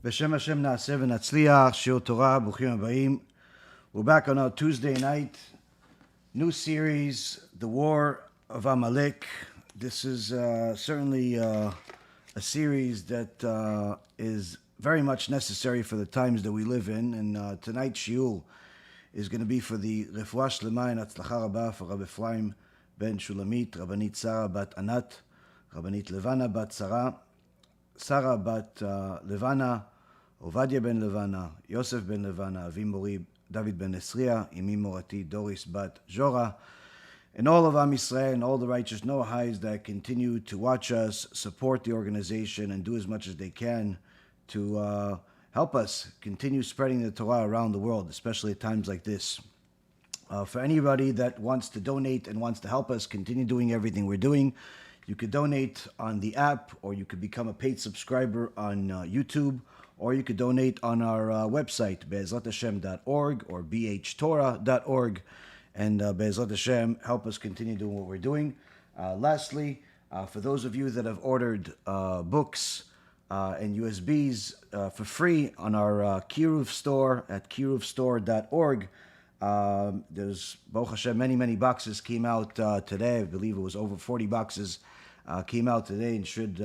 B'Shem Hashem na'aseh v'natzliach, Shiur Torah, Bruchim Habayim. We're back on our Tuesday night, new series, The War of Amalek. This is certainly a series that is very much necessary for the times that we live in. And tonight's shiur is going to be for the Refuah Shlema and Hatzlacha Rabba for Rabbi Ephraim ben Shulamit, Rabbanit Sarah bat Anat, Rabbanit Levana bat Sarah bat Levana, Ovadia ben Levana, Yosef ben Levana, Avi Mori, David ben Esriya, Imi Morati, Doris bat Jora, and all of Am Yisrael and all the righteous Noahites that continue to watch us, support the organization, and do as much as they can to help us continue spreading the Torah around the world, especially at times like this. For anybody that wants to donate and wants to help us continue doing everything we're doing, you could donate on the app, or you could become a paid subscriber on YouTube, or you could donate on our website, BeEzrat or bhtorah.org, and BeEzrat HaShem help us continue doing what we're doing. Lastly, for those of you that have ordered books and USBs for free on our Kiruv store at kiruvstore.org, there's, Baruch HaShem, many boxes came out today. I believe it was over 40 boxes came out today and should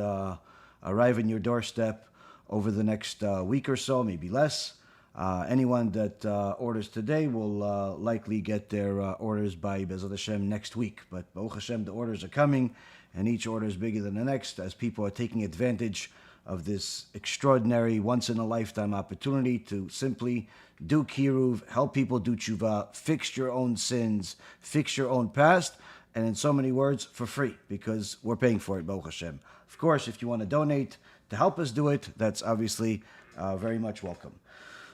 arrive in your doorstep over the next week or so, maybe less. Anyone that orders today will likely get their orders by BeEzrat HaShem next week. But Baruch HaShem, the orders are coming, and each order is bigger than the next as people are taking advantage of this extraordinary, once-in-a-lifetime opportunity to simply do kiruv, help people do tshuva, fix your own sins, fix your own past, and in so many words, for free, because we're paying for it, Baruch HaShem. Of course, if you want to donate to help us do it, that's obviously very much welcome.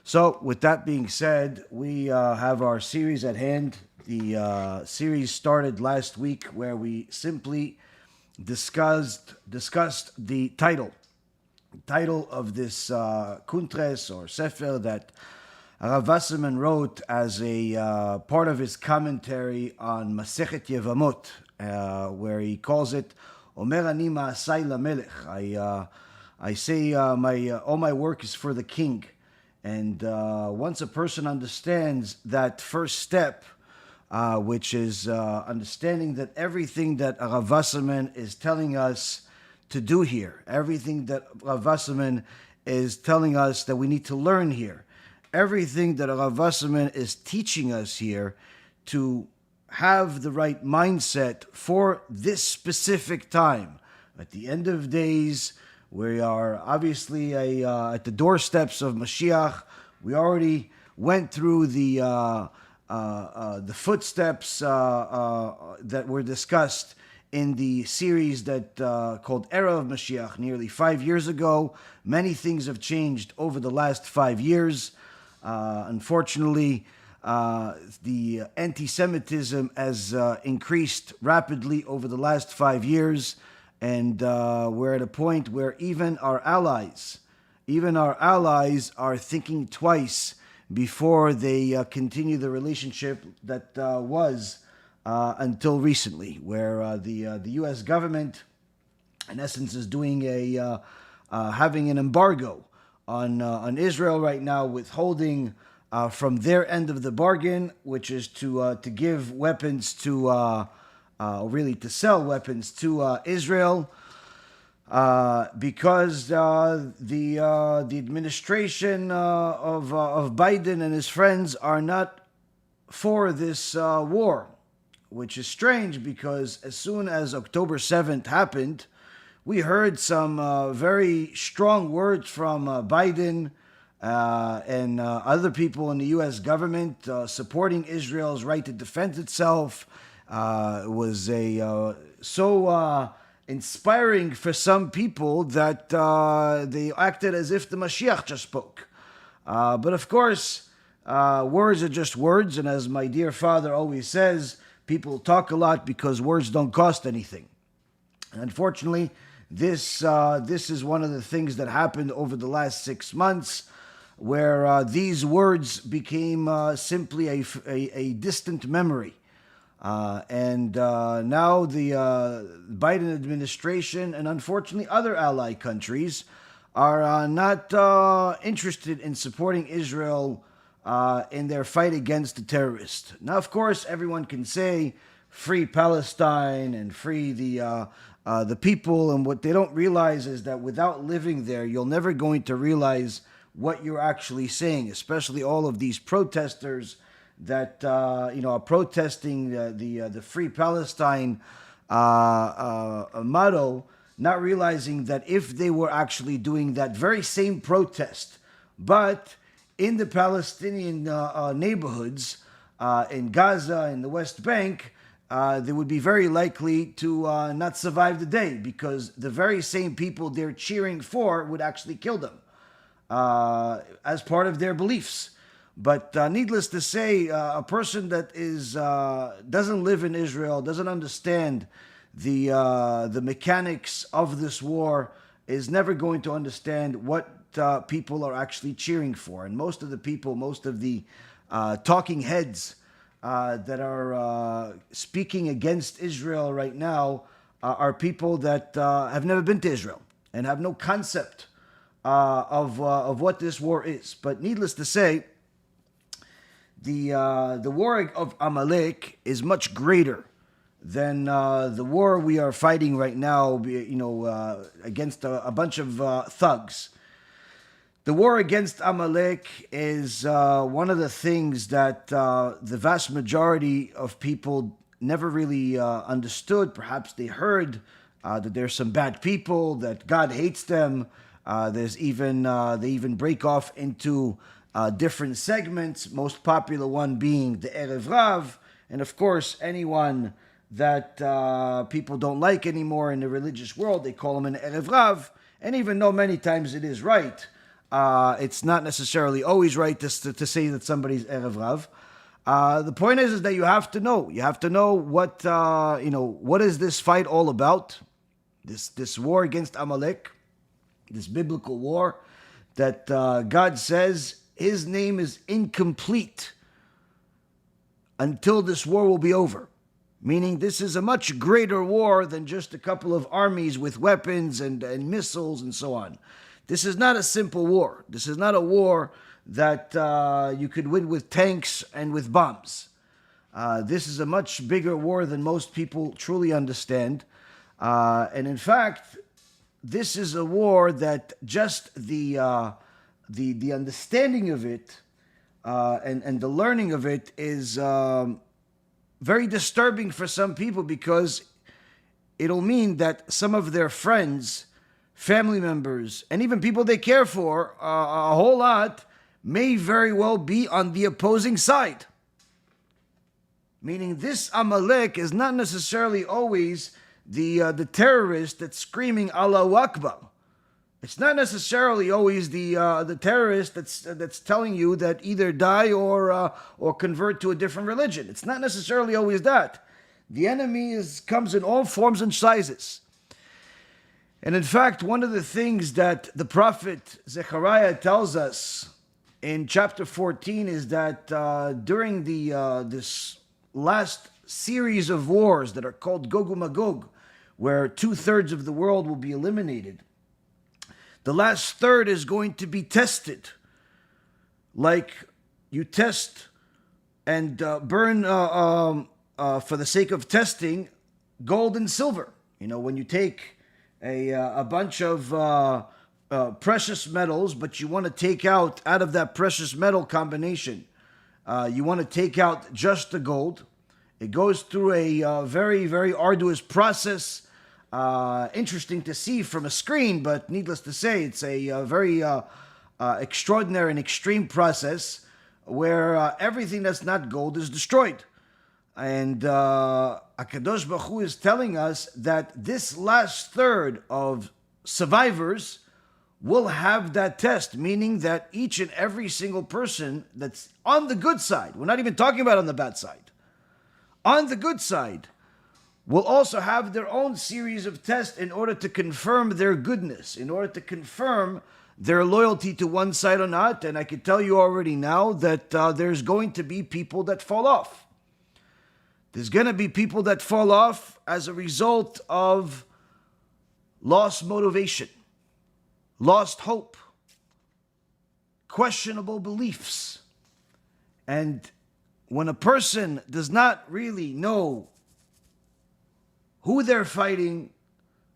So, with that being said, we have our series at hand. The series started last week where we simply discussed the title of this kuntres or sefer that Rav Wasserman wrote as a part of his commentary on Masechet Yevamot, where he calls it Omer Ani Ma'asai Lamelech. I say all my work is for the king. And once a person understands that first step, which is understanding that everything that Rav Wasserman is telling us to do here, everything that Rav Wasserman is telling us that we need to learn here, everything that Rav Wasserman is teaching us here to have the right mindset for this specific time. At the end of days, we are obviously at the doorsteps of Moshiach. We already went through the footsteps that were discussed in the series that called Era of Mashiach nearly 5 years ago. Many things have changed over the last 5 years. Unfortunately, the anti-Semitism has increased rapidly over the last 5 years, and we're at a point where even our allies are thinking twice before they continue the relationship that was until recently, where the U.S. government, in essence, is doing having an embargo on Israel right now, withholding from their end of the bargain, which is to give weapons to to sell weapons to Israel, because the administration of Biden and his friends are not for this war, which is strange because as soon as October 7th happened, we heard some very strong words from Biden and other people in the U.S. government supporting Israel's right to defend itself. Was so inspiring for some people that they acted as if the Mashiach just spoke. But of course, words are just words, and as my dear father always says, people talk a lot because words don't cost anything. And unfortunately, this is one of the things that happened over the last 6 months, where these words became simply a distant memory. And now the Biden administration and unfortunately other ally countries are not interested in supporting Israel in their fight against the terrorists. Now, of course, everyone can say free Palestine and free the people, and what they don't realize is that without living there, you're never going to realize what you're actually saying, especially all of these protesters that are protesting the Free Palestine motto, not realizing that if they were actually doing that very same protest, but in the Palestinian neighborhoods, in Gaza, in the West Bank, they would be very likely to not survive the day, because the very same people they're cheering for would actually kill them as part of their beliefs. But needless to say, a person that doesn't live in Israel, doesn't understand the mechanics of this war, is never going to understand what people are actually cheering for. And most of the people, most of the talking heads that are speaking against Israel right now are people that have never been to Israel and have no concept of what this war is. But needless to say, the war of Amalek is much greater than the war we are fighting right now, against a bunch of thugs. The war against Amalek is one of the things that the vast majority of people never really understood. Perhaps they heard that there's some bad people, that God hates them. They even break off into different segments, most popular one being the Erev Rav, and of course anyone that people don't like anymore in the religious world, they call him an Erev Rav, and even though many times it is right, it's not necessarily always right to say that somebody's Erev Rav. The point is that you have to know what is this fight all about, this war against Amalek, this biblical war that God says his name is incomplete until this war will be over. Meaning this is a much greater war than just a couple of armies with weapons and missiles and so on. This is not a simple war. This is not a war that you could win with tanks and with bombs. This is a much bigger war than most people truly understand. And in fact, this is a war that just the understanding of it and the learning of it is very disturbing for some people, because it'll mean that some of their friends, family members, and even people they care for a whole lot may very well be on the opposing side. Meaning this Amalek is not necessarily always the terrorist that's screaming Allahu Akbar. It's not necessarily always the terrorist that's telling you that either die or convert to a different religion. It's not necessarily always that. The enemy comes in all forms and sizes. And in fact, one of the things that the prophet Zechariah tells us in chapter 14 is that during this last series of wars that are called Gog and Magog, where 2/3 of the world will be eliminated, the last third is going to be tested, like you test and burn for the sake of testing gold and silver. When you take a bunch of precious metals, but you want to take out of that precious metal combination, you want to take out just the gold. It goes through a very, very arduous process. Interesting to see from a screen, but needless to say, it's a very extraordinary and extreme process where everything that's not gold is destroyed. And HaKadosh Baruch Hu is telling us that this last third of survivors will have that test, meaning that each and every single person that's on the good side, we're not even talking about on the bad side, on the good side, will also have their own series of tests in order to confirm their goodness, in order to confirm their loyalty to one side or not. And I can tell you already now that there's going to be people that fall off. There's going to be people that fall off as a result of lost motivation, lost hope, questionable beliefs. And when a person does not really know who they're fighting,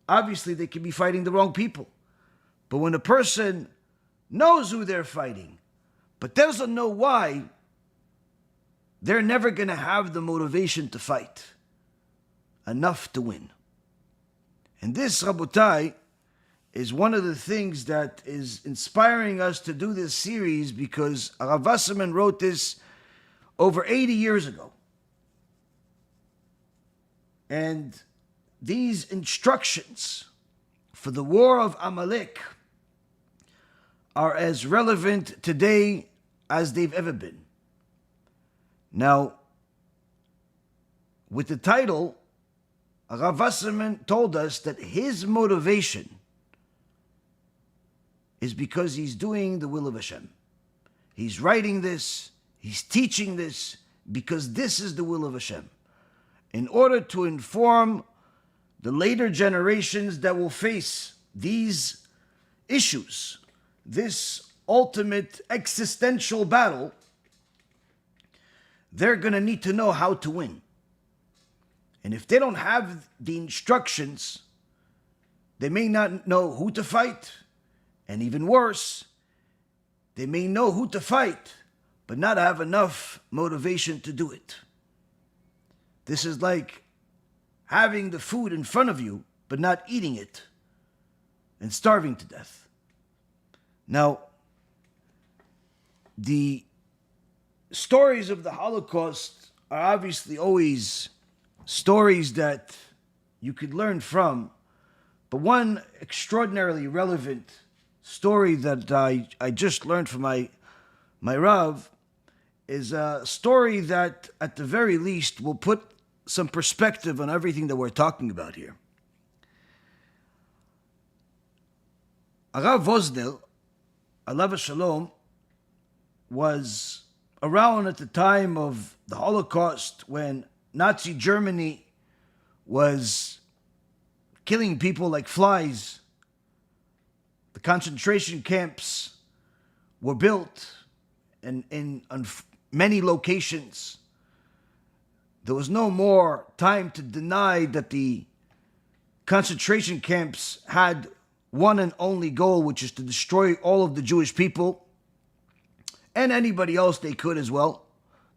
obviously they could be fighting the wrong people. But when a person knows who they're fighting, but doesn't know why, they're never going to have the motivation to fight enough to win. And this, Rabotai, is one of the things that is inspiring us to do this series, because Rav Wasserman wrote this over 80 years ago. And these instructions for the war of Amalek are as relevant today as they've ever been. Now, with the title, Rav Wasserman told us that his motivation is because he's doing the will of Hashem. He's writing this, he's teaching this, because this is the will of Hashem, in order to inform the later generations that will face these issues, this ultimate existential battle. They're going to need to know how to win. And if they don't have the instructions, they may not know who to fight. And even worse, they may know who to fight, but not have enough motivation to do it. This is like having the food in front of you, but not eating it, and starving to death. Now, the stories of the Holocaust are obviously always stories that you could learn from, but one extraordinarily relevant story that I just learned from my Rav is a story that at the very least will put some perspective on everything that we're talking about here. Rav Wosner, alav shalom, was around at the time of the Holocaust, when Nazi Germany was killing people like flies. The concentration camps were built in many locations. There was no more time to deny that the concentration camps had one and only goal, which is to destroy all of the Jewish people and anybody else they could as well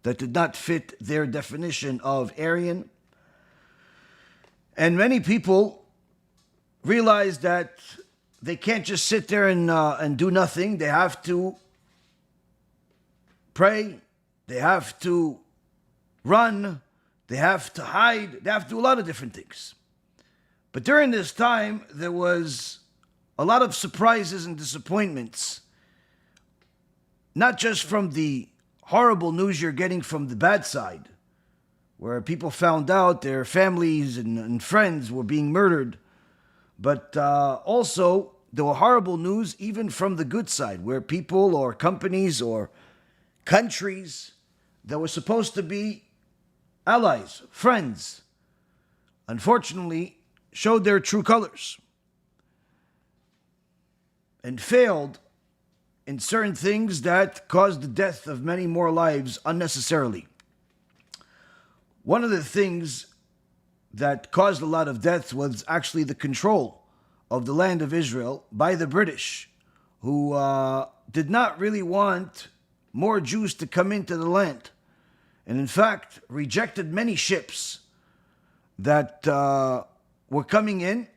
that did not fit their definition of Aryan. And many people realized that they can't just sit there and do nothing. They have to pray. They have to run. They have to hide. They have to do a lot of different things. But during this time, there was a lot of surprises and disappointments, not just from the horrible news you're getting from the bad side, where people found out their families and friends were being murdered, but also there were horrible news even from the good side, where people or companies or countries that were supposed to be allies, friends, unfortunately showed their true colors and failed in certain things that caused the death of many more lives unnecessarily. One of the things that caused a lot of deaths was actually the control of the land of Israel by the British, who did not really want more Jews to come into the land, and in fact rejected many ships that were coming in,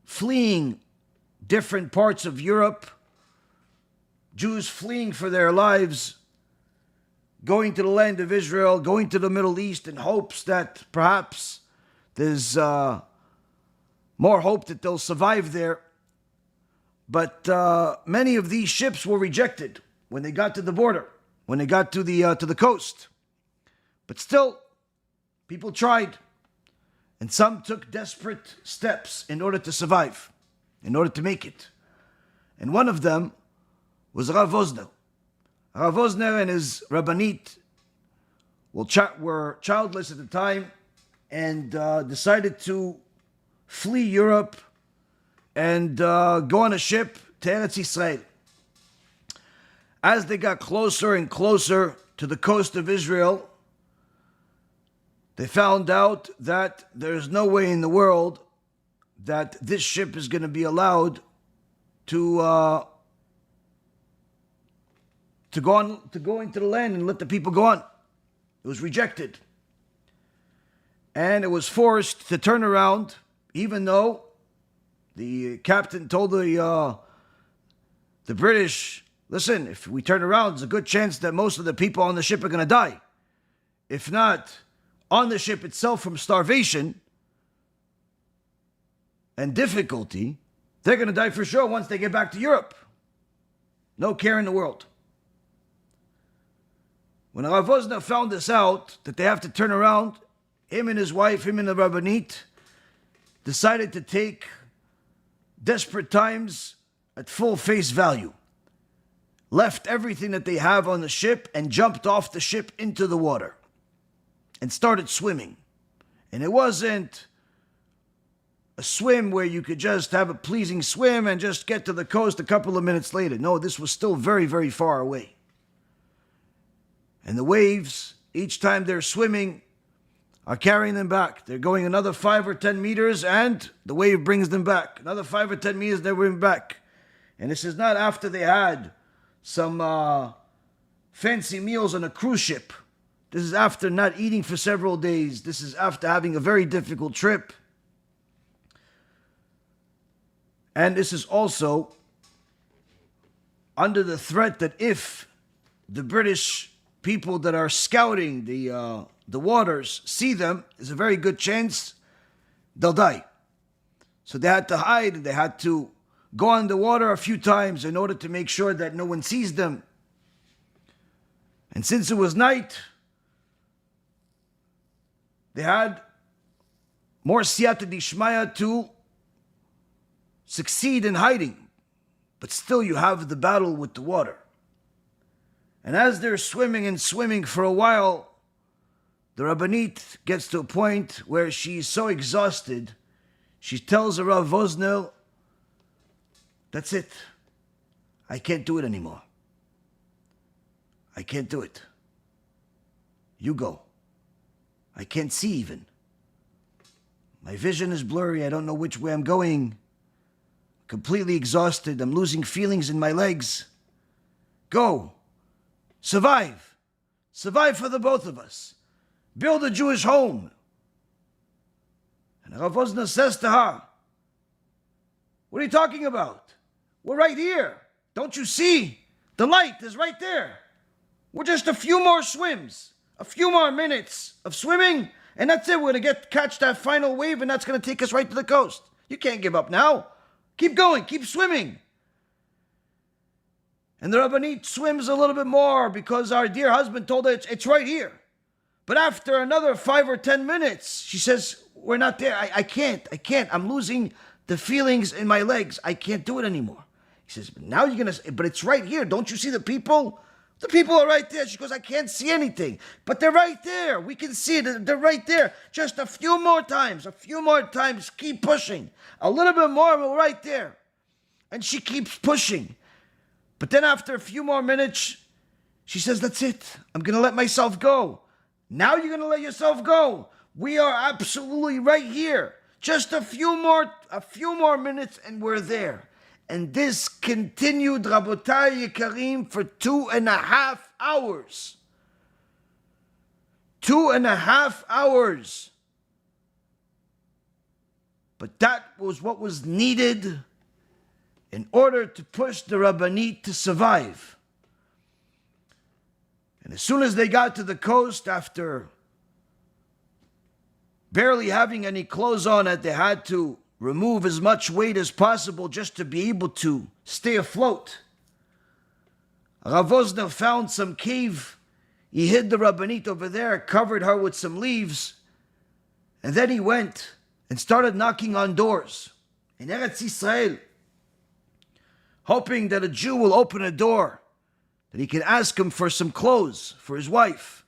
fleeing different parts of Europe, Jews fleeing for their lives, going to the land of Israel, going to the Middle East in hopes that perhaps there's more hope that they'll survive there. But many of these ships were rejected when they got to the border, when they got to the coast. But still, people tried, and some took desperate steps in order to survive, in order to make it. And one of them was Rav Wosner. Rav Wosner and his Rabbanit were childless at the time and decided to flee Europe and go on a ship to Eretz Yisrael. As they got closer and closer to the coast of Israel, they found out that there's no way in the world that this ship is going to be allowed to go into the land and let the people go on. It was rejected. And it was forced to turn around, even though the captain told the British, listen, if we turn around, there's a good chance that most of the people on the ship are going to die. If not on the ship itself from starvation and difficulty, they're going to die for sure once they get back to Europe. No care in the world. When Rav Wosner found this out, that they have to turn around, him and his wife, him and the Rabbanit, decided to take desperate times at full face value. Left everything that they have on the ship and jumped off the ship into the water and started swimming. And it wasn't a swim where you could just have a pleasing swim and just get to the coast a couple of minutes later. No, this was still very, very far away. And the waves, each time they're swimming, are carrying them back. They're going another 5 or 10 meters and the wave brings them back. Another 5 or 10 meters, they're going back. And this is not after they had some fancy meals on a cruise ship. This is after not eating for several days. This is after having a very difficult trip. And this is also under the threat that if the British people that are scouting the waters see them, there's a very good chance they'll die. So they had to hide and they had to go on the water a few times in order to make sure that no one sees them. And since it was night, they had more siyata dishmaya to succeed in hiding. But still you have the battle with the water. And as they're swimming and swimming for a while, the Rabbanit gets to a point where she's so exhausted, she tells the Rav Wosner, that's it. I can't do it anymore. I can't do it. You go. I can't see even. My vision is blurry. I don't know which way I'm going. Completely exhausted. I'm losing feelings in my legs. Go. Survive. Survive for the both of us. Build a Jewish home. And Rav Wosner says to her, what are you talking about? We're right here. Don't you see? The light is right there. We're just a few more swims, a few more minutes of swimming, and that's it. We're going to catch that final wave, and that's going to take us right to the coast. You can't give up now. Keep going. Keep swimming. And the Rabbanit swims a little bit more because our dear husband told her it's right here. But after another 5 or 10 minutes, she says, we're not there. I can't. I'm losing the feelings in my legs. I can't do it anymore. He says, but now you're going to, but it's right here. Don't you see the people? The people are right there. She goes, I can't see anything. But they're right there. We can see it. They're right there. Just a few more times. Keep pushing. A little bit more, we're right there. And she keeps pushing. But then after a few more minutes, she says, that's it. I'm going to let myself go. Now you're going to let yourself go. We are absolutely right here. Just a few more minutes and we're there. And this continued, Rabotai Yekarim, for 2.5 hours. 2.5 hours. But that was what was needed in order to push the Rabbanit to survive. And as soon as they got to the coast, after barely having any clothes on, they had to remove as much weight as possible just to be able to stay afloat. Rav Wosner found some cave. He hid the Rabbanit over there, covered her with some leaves, and then he went and started knocking on doors in Eretz Yisrael, hoping that a Jew will open a door, that he can ask him for some clothes for his wife.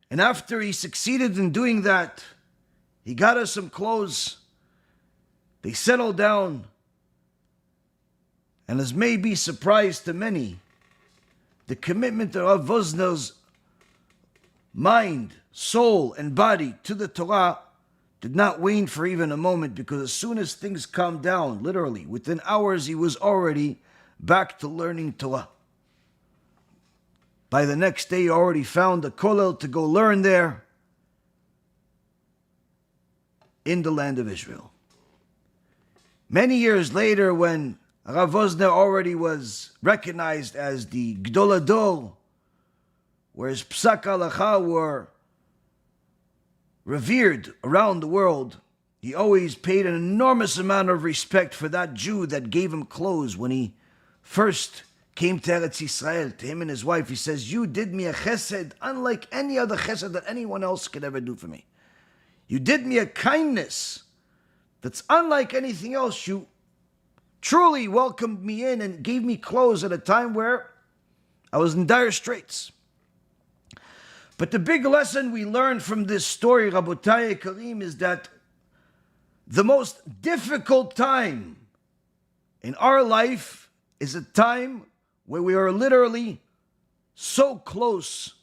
And after he succeeded in doing that, he got her some clothes. They settled down. And as may be surprise to many, the commitment of Wosner's mind, soul, and body to the Torah did not wane for even a moment, because as soon as things calmed down, literally, within hours, he was already back to learning Torah. By the next day, he already found a kollel to go learn there in the land of Israel. Many years later, when Rav Wosner already was recognized as the Gdol Ador, where his psak halacha were revered around the world, he always paid an enormous amount of respect for that Jew that gave him clothes when he first came to Eretz Yisrael. To him and his wife, he says, "You did me a chesed unlike any other chesed that anyone else could ever do for me. You did me a kindness that's unlike anything else. You truly welcomed me in and gave me clothes at a time where I was in dire straits." But the big lesson we learn from this story, Rabotai Karim, is that the most difficult time in our life is a time where we are literally so close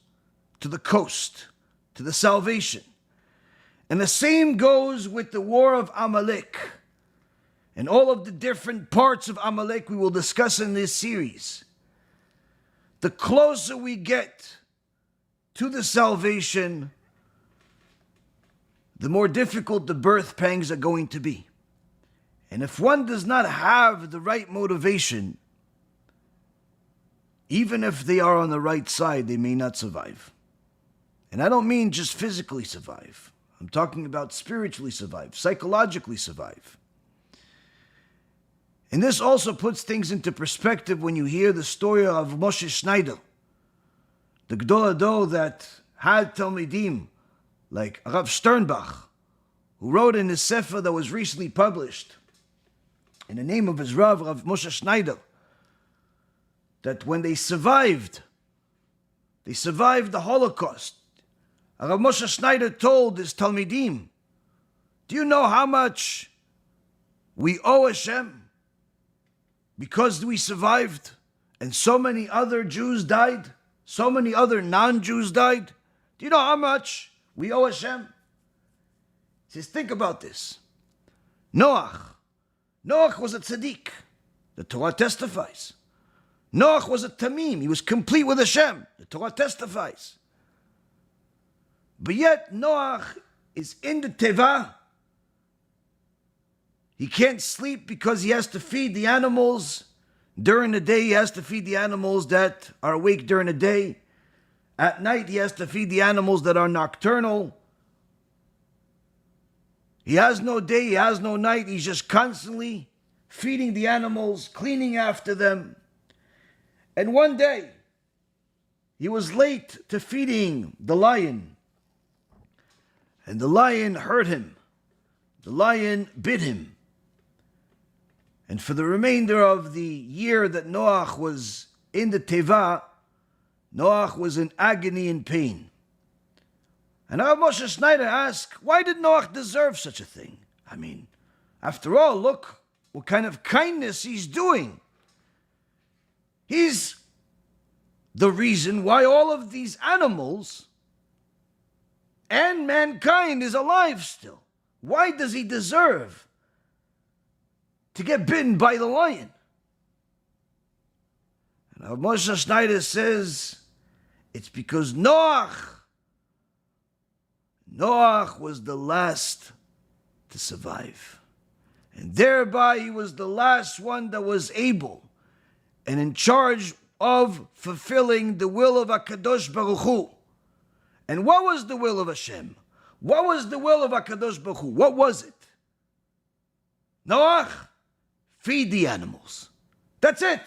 to the coast, to the salvation. And the same goes with the war of Amalek and all of the different parts of Amalek we will discuss in this series. The closer we get to the salvation, the more difficult the birth pangs are going to be. And if one does not have the right motivation, even if they are on the right side, they may not survive. And I don't mean just physically survive. I'm talking about spiritually survive, psychologically survive. And this also puts things into perspective when you hear the story of Moshe Schneider, the Gdol Ador that had Talmidim like Rav Sternbach, who wrote in his Sefer that was recently published in the name of his Rav Moshe Schneider, that when they survived the Holocaust. Rav Moshe Schneider told his Talmidim, "Do you know how much we owe Hashem because we survived and so many other Jews died, so many other non-Jews died? Do you know how much we owe Hashem?" He says, think about this. Noach was a tzaddik. The Torah testifies. Noach was a tamim. He was complete with Hashem. The Torah testifies. But yet Noach is in the teva. He can't sleep because he has to feed the animals. During the day, he has to feed the animals that are awake during the day. At night, he has to feed the animals that are nocturnal. He has no day, he has no night. He's just constantly feeding the animals, cleaning after them. And one day, he was late to feeding the lion. And the lion hurt him. The lion bit him. And for the remainder of the year that Noach was in the teva, Noach was in agony and pain. And Rav Moshe Schneider asked, why did Noach deserve such a thing? I mean, after all, look what kind of kindness he's doing. He's the reason why all of these animals and mankind is alive still. Why does he deserve to get bitten by the lion? And Rav Moshe Schneider says, it's because Noach was the last to survive. And thereby he was the last one that was able and in charge of fulfilling the will of HaKadosh Baruch Hu. And what was the will of Hashem? What was the will of HaKadosh Baruch Hu? What was it? Noach, feed the animals. That's it.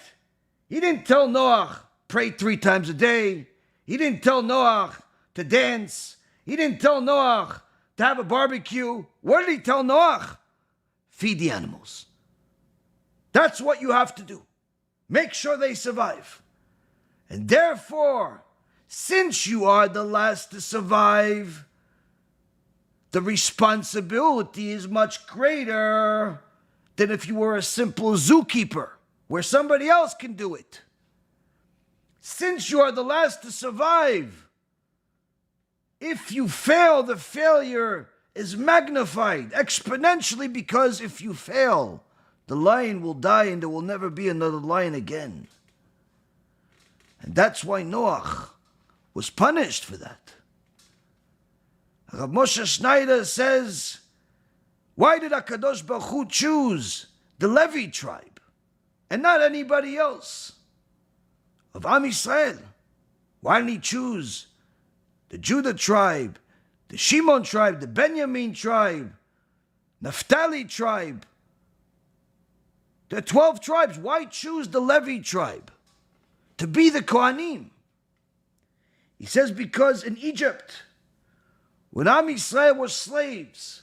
He didn't tell Noach, pray 3 times a day. He didn't tell Noach to dance. He didn't tell Noach to have a barbecue. What did he tell Noach? Feed the animals. That's what you have to do. Make sure they survive. And therefore, since you are the last to survive, the responsibility is much greater than if you were a simple zookeeper. where somebody else can do it. Since you are the last to survive, if you fail, the failure is magnified exponentially, because if you fail, the lion will die and there will never be another lion again. And that's why Noach was punished for that. Rav Moshe Schneider says, why did HaKadosh Baruch Hu choose the Levi tribe and not anybody else of Am Yisrael? Why didn't he choose the Judah tribe, the Shimon tribe, the Benjamin tribe, Naphtali tribe? There are 12 tribes. Why choose the Levi tribe to be the Kohanim? He says because in Egypt, when Am Yisrael were slaves,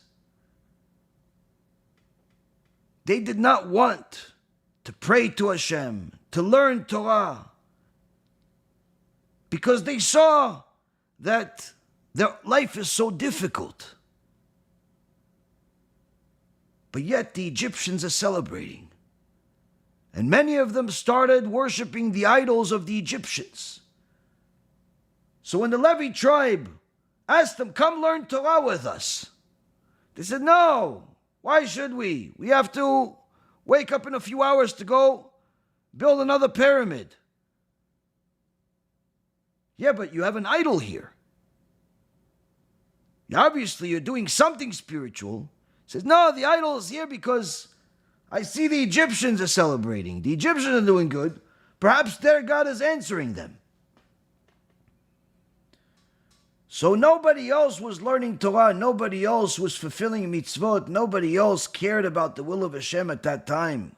they did not want to pray to Hashem, to learn Torah, because they saw that their life is so difficult. But yet the Egyptians are celebrating. And many of them started worshiping the idols of the Egyptians. So when the Levi tribe asked them, come learn Torah with us, they said, no, why should we? We have to wake up in a few hours to go build another pyramid. Yeah, but you have an idol here. Obviously, you're doing something spiritual. He says, no, the idol is here because I see the Egyptians are celebrating. The Egyptians are doing good. Perhaps their God is answering them. So nobody else was learning Torah. Nobody else was fulfilling mitzvot. Nobody else cared about the will of Hashem at that time.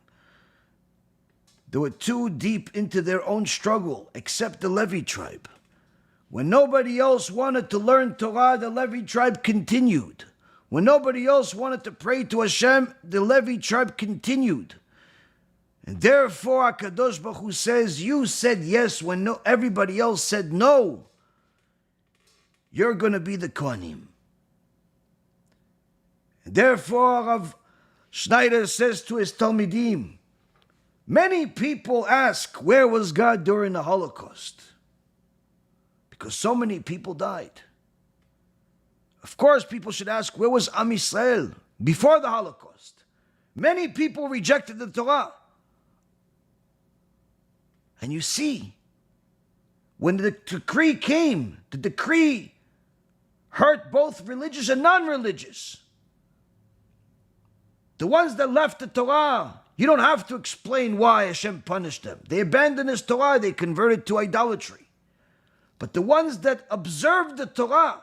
They were too deep into their own struggle, except the Levi tribe. When nobody else wanted to learn Torah, the Levi tribe continued. When nobody else wanted to pray to Hashem, the Levi tribe continued. And therefore, HaKadosh Baruch Hu says, you said yes when everybody else said no. You're going to be the Kohanim. And therefore, Rav Schneider says to his Talmidim, many people ask, where was God during the Holocaust? Because so many people died. Of course, people should ask, where was Am Yisrael before the Holocaust? Many people rejected the Torah. And you see, when the decree came, the decree hurt both religious and non-religious. The ones that left the Torah, you don't have to explain why Hashem punished them. They abandoned His Torah, they converted to idolatry. But the ones that observed the Torah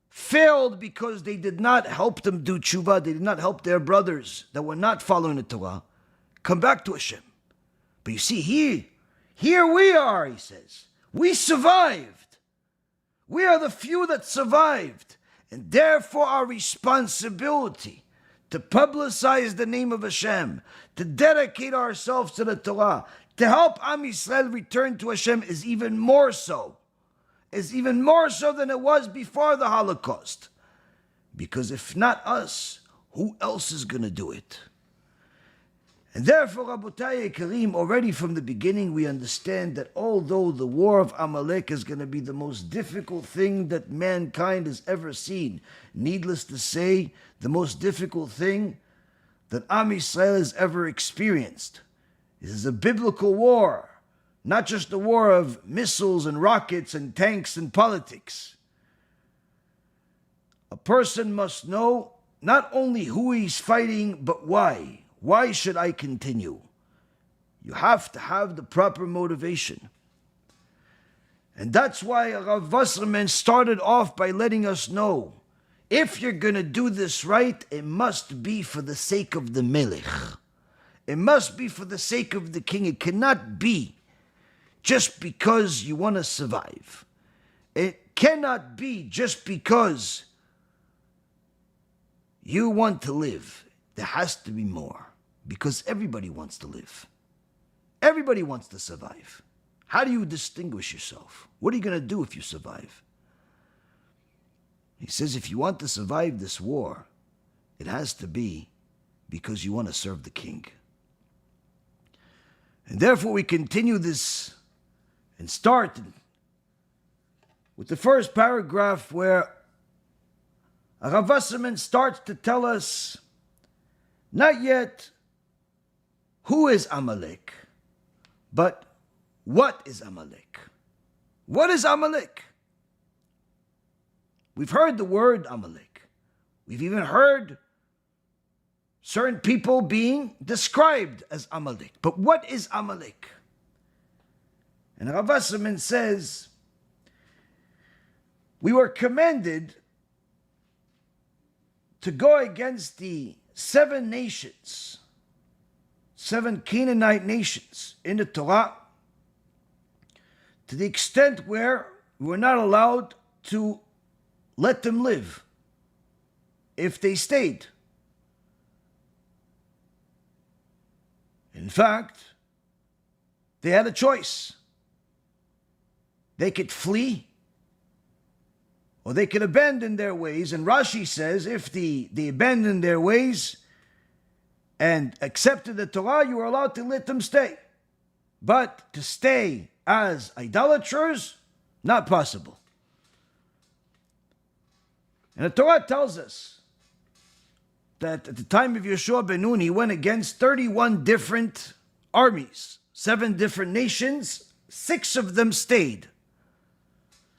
failed because they did not help them do tshuva, they did not help their brothers that were not following the Torah come back to Hashem. But you see, here we are, he says. We survived. We are the few that survived. And therefore our responsibility to publicize the name of Hashem, to dedicate ourselves to the Torah, to help Am Yisrael return to Hashem is even more so. Is even more so than it was before the Holocaust. Because if not us, who else is going to do it? And therefore, Rabotai Karim, already from the beginning we understand that although the war of Amalek is going to be the most difficult thing that mankind has ever seen, needless to say, the most difficult thing that Am Yisrael has ever experienced. This is a biblical war, not just a war of missiles and rockets and tanks and politics. A person must know not only who he's fighting, but why. Why should I continue? You have to have the proper motivation. And that's why Rav Wasserman started off by letting us know, if you're going to do this right, it must be for the sake of the Melech. It must be for the sake of the king. It cannot be just because you want to survive. It cannot be just because you want to live. There has to be more. Because everybody wants to live. Everybody wants to survive. How do you distinguish yourself? What are you going to do if you survive? He says if you want to survive this war, it has to be because you want to serve the king. And therefore we continue this and start with the first paragraph where Rav Wasserman starts to tell us not yet who is Amalek, but what is Amalek? What is Amalek? We've heard the word Amalek. We've even heard certain people being described as Amalek. But what is Amalek? And Rav Wasserman says, we were commanded to go against the 7 nations, 7 Canaanite nations in the Torah, to the extent where we were not allowed to let them live if they stayed. In fact, they had a choice. They could flee or they could abandon their ways. And Rashi says if they abandoned their ways and accepted the Torah, you were allowed to let them stay. But to stay as idolaters, not possible. And the Torah tells us that at the time of Yeshua ben Nun, he went against 31 different armies, 7 different nations, 6 of them stayed.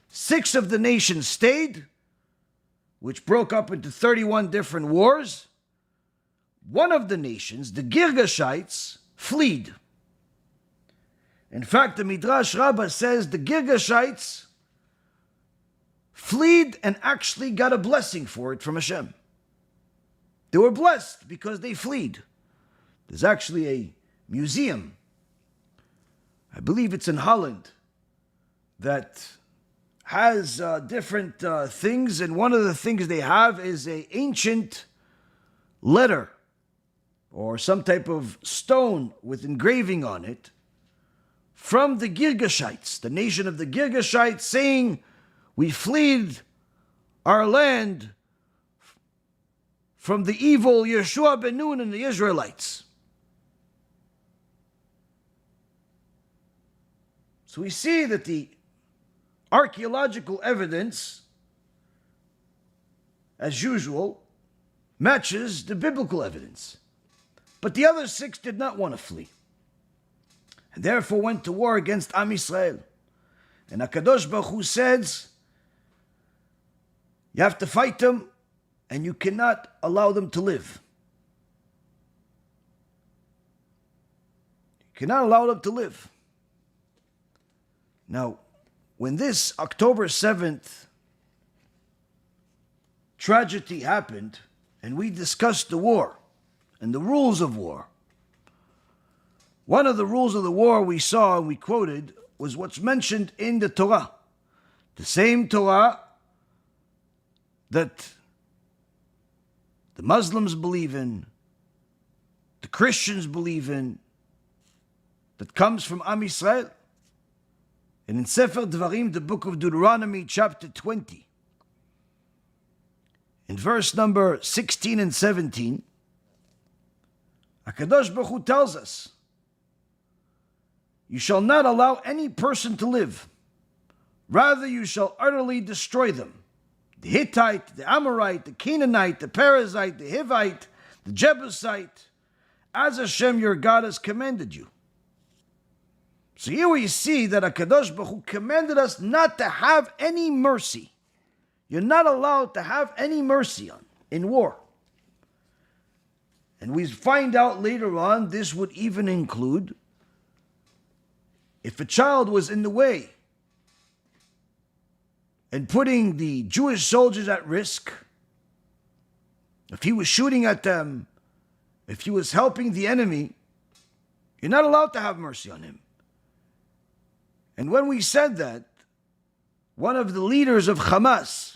6 of the nations stayed, which broke up into 31 different wars. One of the nations, the Girgashites, fled. In fact, the Midrash Rabbah says the Girgashites fled and actually got a blessing for it from Hashem. They were blessed because they fled. There's actually a museum, I believe it's in Holland, that has different things, and one of the things they have is an ancient letter or some type of stone with engraving on it from the Girgashites, the nation of the Girgashites, saying, we fled our land from the evil Yeshua ben Nun and the Israelites. So we see that the archaeological evidence, as usual, matches the biblical evidence. But the other 6 did not want to flee, and therefore went to war against Am Yisrael. And HaKadosh Baruch Hu says, you have to fight them, and you cannot allow them to live. You cannot allow them to live. Now, when this October 7th tragedy happened, and we discussed the war and the rules of war, one of the rules of the war we saw and we quoted was what's mentioned in the Torah. The same Torah that the Muslims believe in, the Christians believe in, that comes from Am Yisrael. And in Sefer Dvarim, the book of Deuteronomy, chapter 20, in verse number 16 and 17, HaKadosh Baruch Hu tells us, you shall not allow any person to live. Rather, you shall utterly destroy them. The Hittite, the Amorite, the Canaanite, the Perizzite, the Hivite, the Jebusite, as Hashem your God has commanded you. So here we see that HaKadosh Baruch Hu commanded us not to have any mercy. You're not allowed to have any mercy in war. And we find out later on this would even include if a child was in the way and putting the Jewish soldiers at risk, if he was shooting at them, if he was helping the enemy, you're not allowed to have mercy on him. And when we said that, one of the leaders of Hamas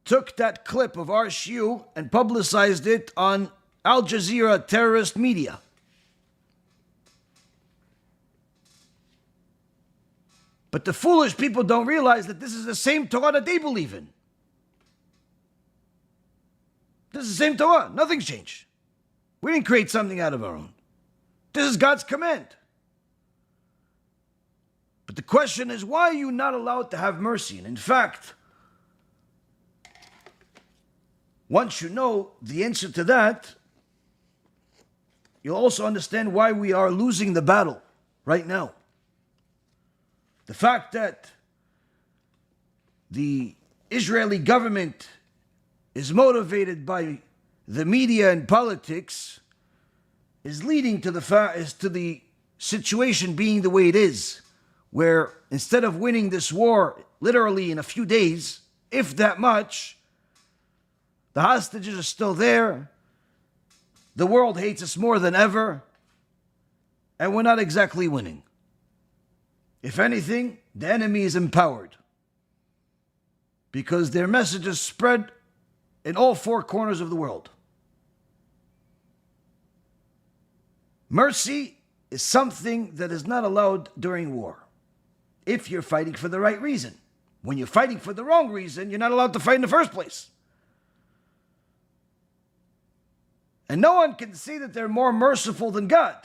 took that clip of our shiur and publicized it on Al Jazeera terrorist media. But the foolish people don't realize that this is the same Torah that they believe in. This is the same Torah. Nothing's changed. We didn't create something out of our own. This is God's command. But the question is, why are you not allowed to have mercy? And in fact, once you know the answer to that, you'll also understand why we are losing the battle right now. The fact that the Israeli government is motivated by the media and politics is leading to the situation being the way it is, where instead of winning this war literally in a few days, if that much, the hostages are still there, the world hates us more than ever, and we're not exactly winning. If anything, the enemy is empowered, because their messages spread in all four corners of the world. Mercy is something that is not allowed during war, if you're fighting for the right reason. When you're fighting for the wrong reason, you're not allowed to fight in the first place. And no one can say that they're more merciful than God.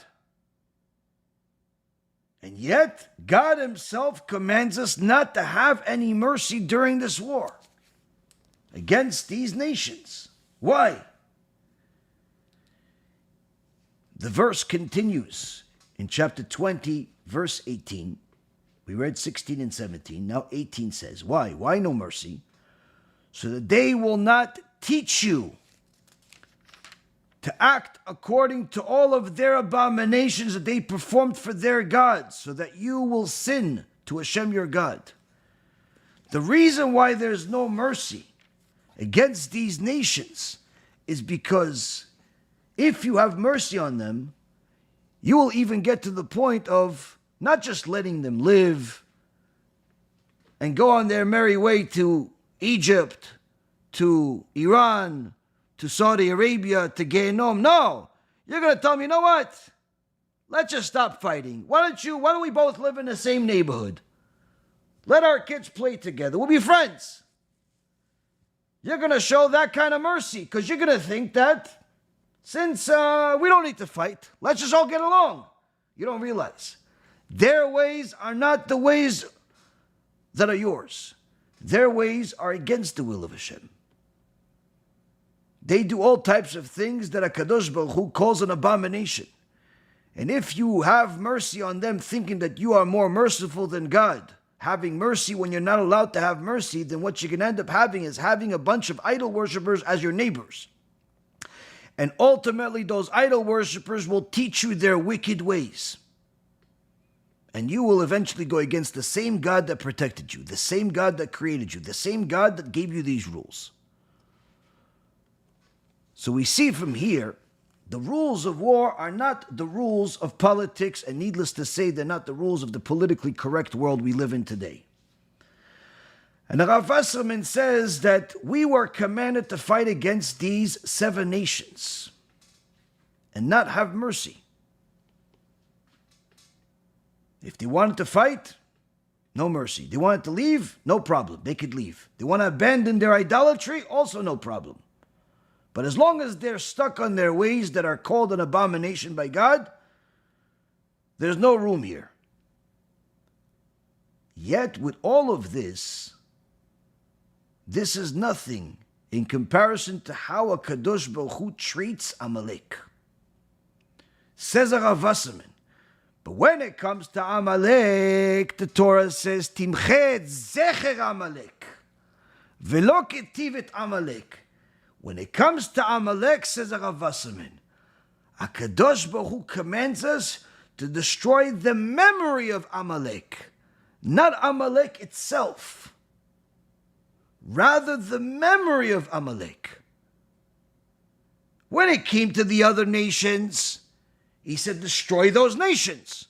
And yet, God himself commands us not to have any mercy during this war against these nations. Why? The verse continues in chapter 20, verse 18. We read 16 and 17. Now 18 says, why? Why no mercy? So that they will not teach you to act according to all of their abominations that they performed for their gods, so that you will sin to Hashem your God. The reason why there's no mercy against these nations is because if you have mercy on them, you will even get to the point of not just letting them live and go on their merry way to Egypt, to Iran, to Saudi Arabia, to Gaon. No, you're going to tell me, you know what? Let's just stop fighting. Why don't we both live in the same neighborhood? Let our kids play together. We'll be friends. You're going to show that kind of mercy because you're going to think that since we don't need to fight, let's just all get along. You don't realize their ways are not the ways that are yours. Their ways are against the will of Hashem. They do all types of things that HaKadosh Baruch Hu calls an abomination. And if you have mercy on them, thinking that you are more merciful than God, having mercy when you're not allowed to have mercy, then what you can end up having is having a bunch of idol worshippers as your neighbors. And ultimately, those idol worshippers will teach you their wicked ways. And you will eventually go against the same God that protected you, the same God that created you, the same God that gave you these rules. So we see from here, the rules of war are not the rules of politics, and needless to say, they're not the rules of the politically correct world we live in today. And Rav Wasserman says that we were commanded to fight against these 7 nations and not have mercy. If they wanted to fight, no mercy. They wanted to leave, no problem. They could leave. They want to abandon their idolatry, also no problem. But as long as they're stuck on their ways that are called an abomination by God, there's no room here. Yet with all of this, this is nothing in comparison to how HaKadosh Baruch Hu treats Amalek. Says Rav Wasserman, but when it comes to Amalek, the Torah says, Timchet zecher Amalek, velo ketiv et Amalek. When it comes to Amalek, says Rav Wasserman, HaKadosh Baruch Hu commands us to destroy the memory of Amalek, not Amalek itself. Rather, the memory of Amalek. When it came to the other nations, he said, destroy those nations.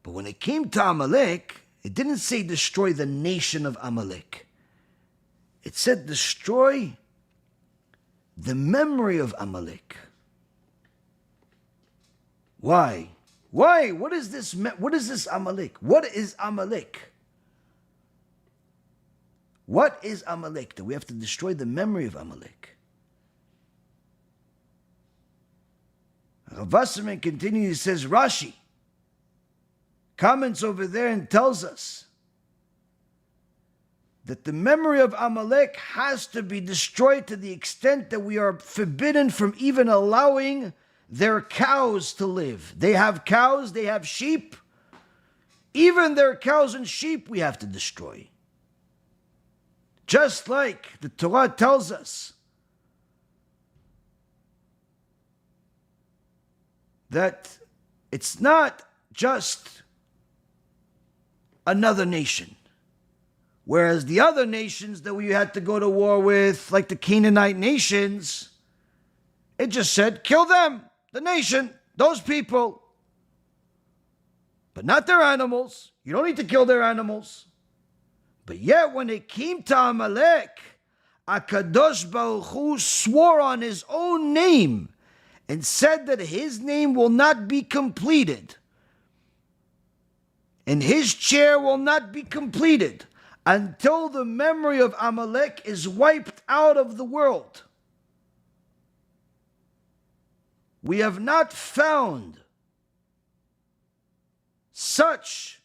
But when it came to Amalek, it didn't say destroy the nation of Amalek. It said destroy the memory of Amalek. Why? Why? What is this Amalek? What is Amalek? What is Amalek? That we have to destroy the memory of Amalek. Rav Wasserman continues, he says, Rashi comments over there and tells us that the memory of Amalek has to be destroyed to the extent that we are forbidden from even allowing their cows to live. They have cows, they have sheep. Even their cows and sheep we have to destroy. Just like the Torah tells us that it's not just another nation. Whereas the other nations that we had to go to war with, like the Canaanite nations, it just said, kill them, the nation, those people. But not their animals. You don't need to kill their animals. But yet when it came to Amalek, HaKadosh Baruch Hu swore on his own name and said that his name will not be completed. And his chair will not be completed until the memory of Amalek is wiped out of the world. We have not found such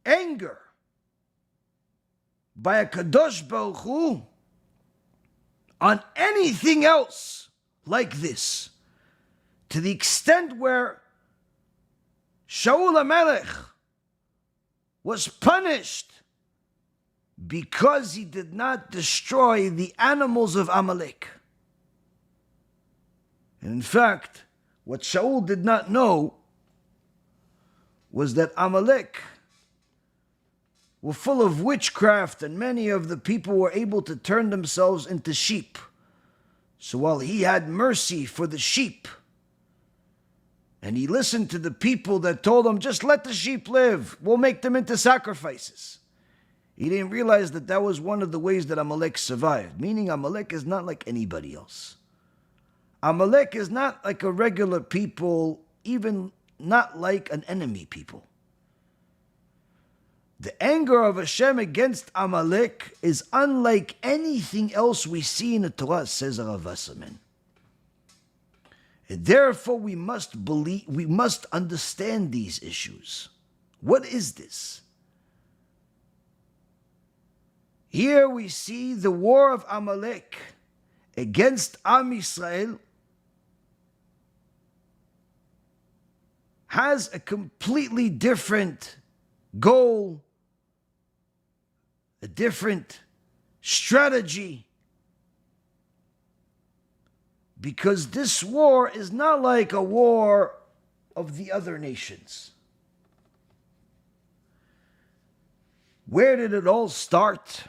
anger by a Kadosh Baruch Hu on anything else like this, to the extent where Shaul Amalek was punished because he did not destroy the animals of Amalek. And in fact, what Shaul did not know was that Amalek were full of witchcraft, and many of the people were able to turn themselves into sheep. So while he had mercy for the sheep, and he listened to the people that told him, just let the sheep live, we'll make them into sacrifices, he didn't realize that that was one of the ways that Amalek survived. Meaning Amalek is not like anybody else. Amalek is not like a regular people, even not like an enemy people. The anger of Hashem against Amalek is unlike anything else we see in the Torah, says Rav Wasserman. And therefore we must believe, we must understand these issues. What is this? Here we see the war of Amalek against Am Yisrael has a completely different goal, a different strategy, because this war is not like a war of the other nations. Where did it all start?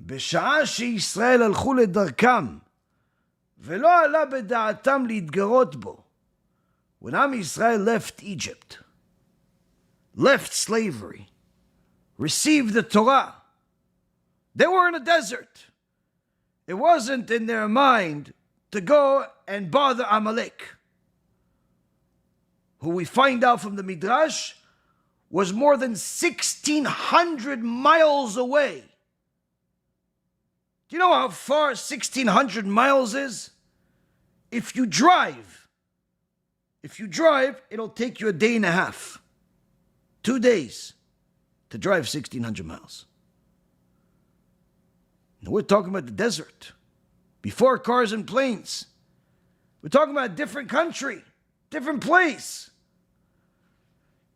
בשעה שישראל הלכו לדרכם ולא עלה בדעתם להתגרות בו. When Am Yisrael left Egypt, left slavery, received the Torah, they were in a desert. It wasn't in their mind to go and bother Amalek, who we find out from the Midrash was more than 1,600 miles away. Do you know how far 1,600 miles is? If you drive, it'll take you a day and a half, 2 days to drive 1,600 miles. Now we're talking about the desert, before cars and planes. We're talking about a different country, different place.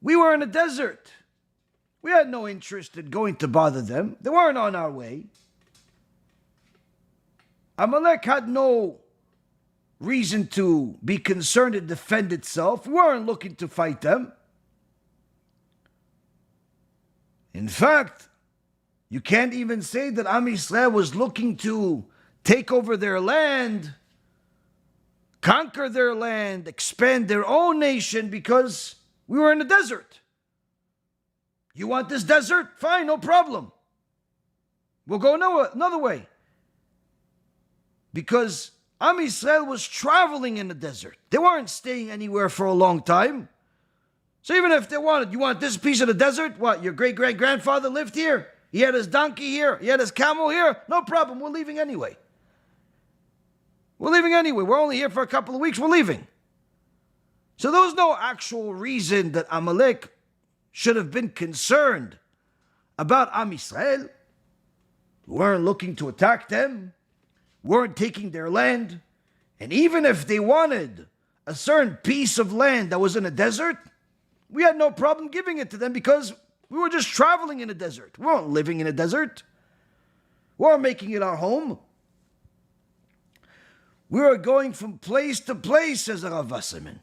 We were in a desert. We had no interest in going to bother them. They weren't on our way. Amalek had no reason to be concerned to defend itself. We weren't looking to fight them. In fact, you can't even say that Am Yisrael was looking to take over their land, conquer their land, expand their own nation, because we were in the desert. You want this desert? Fine, no problem. We'll go another way. Because Am Yisrael was traveling in the desert. They weren't staying anywhere for a long time. So even if they wanted, you want this piece of the desert? What, your great-great-grandfather lived here? He had his donkey here? He had his camel here? No problem, we're leaving anyway. We're leaving anyway. We're only here for a couple of weeks. We're leaving. So there was no actual reason that Amalek should have been concerned about Am Yisrael. We weren't looking to attack them. We weren't taking their land. And even if they wanted a certain piece of land that was in a desert, we had no problem giving it to them because we were just traveling in a desert. We weren't living in a desert. We weren't making it our home. We were going from place to place, says Rav Wasserman.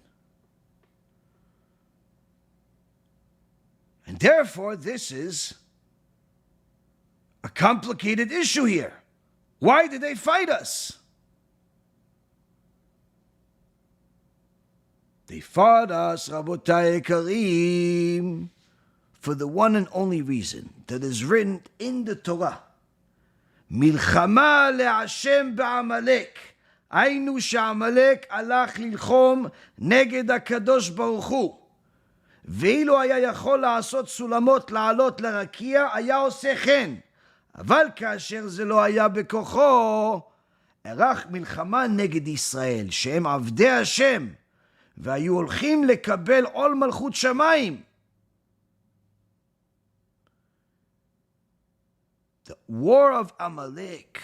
And therefore, this is a complicated issue here. Why did they fight us? They fought us, Rabotai Karim, for the one and only reason that is written in the Torah. Milchama le'Hashem ba'Amalek. Ainu she'Amalek alach lilchom neged HaKadosh Baruch Hu. ואילו היה יכול לעשות סולמות לעלות לרקיע, היה עושה כן. אבל כאשר זה לא היה בכוחו, ערך מלחמה נגד ישראל, שהם עבדי השם, והיו הולכים לקבל עול מלכות שמיים. The war of Amalek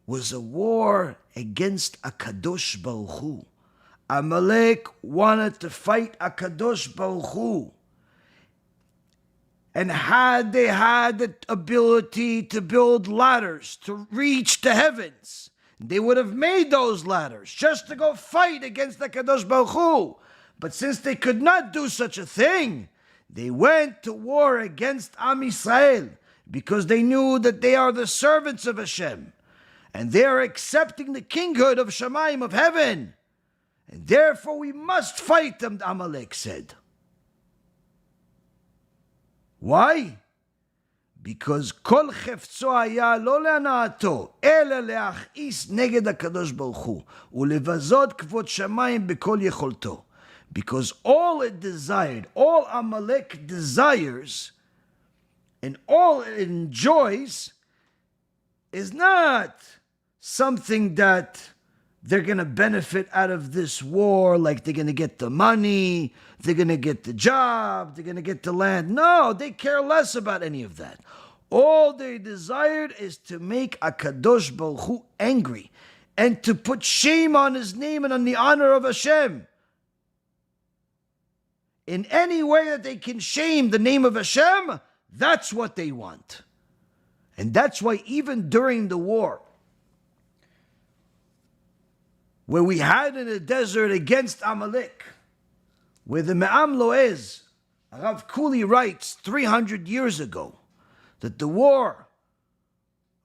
was a war against HaKadosh Baruch Hu. Amalek wanted to fight HaKadosh Baruch Hu. And had they had the ability to build ladders to reach the heavens, they would have made those ladders just to go fight against the HaKadosh Baruch Hu. But since they could not do such a thing, they went to war against Am Yisrael because they knew that they are the servants of Hashem. And they are accepting the kinghood of Shamayim, of heaven. And therefore we must fight them, Amalek said. Why? Because kol chefzo haya lo le'ana'ato, ela le'ach'is neged HaKadosh Baruch Hu, u'levazot kvod shamayim b'kol yecholto. Because all it desired, all Amalek desires, and all it enjoys, is not something that they're going to benefit out of this war, like they're going to get the money, they're going to get the job, they're going to get the land. No, they care less about any of that. All they desired is to make HaKadosh Baruch Hu angry and to put shame on his name and on the honor of Hashem. In any way that they can shame the name of Hashem, that's what they want. And that's why even during the war, where we had in the desert against Amalek, where the Me'am Loez, Rav Kuli writes 300 years ago, that the war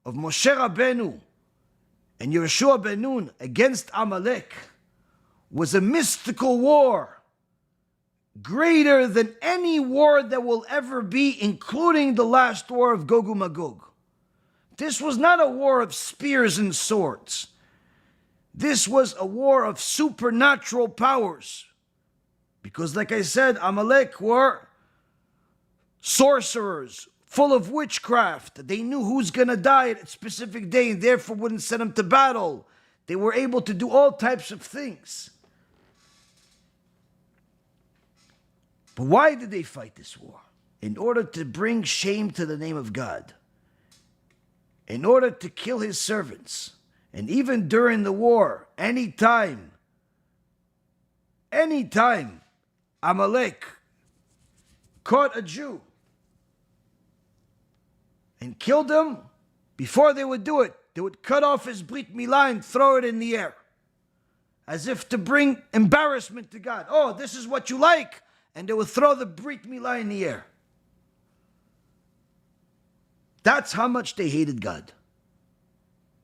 of Moshe Rabbeinu and Yehoshua ben Nun against Amalek was a mystical war, greater than any war that will ever be, including the last war of Gog and Magog. This was not a war of spears and swords. This was a war of supernatural powers. Because like I said, Amalek were sorcerers, full of witchcraft. They knew who's going to die at a specific day and therefore wouldn't send them to battle. They were able to do all types of things. But why did they fight this war? In order to bring shame to the name of God. In order to kill his servants. And even during the war, anytime Amalek caught a Jew and killed him, before they would do it, they would cut off his Brit Milah and throw it in the air, as if to bring embarrassment to God. Oh, this is what you like? And they would throw the Brit Milah in the air. That's how much they hated God.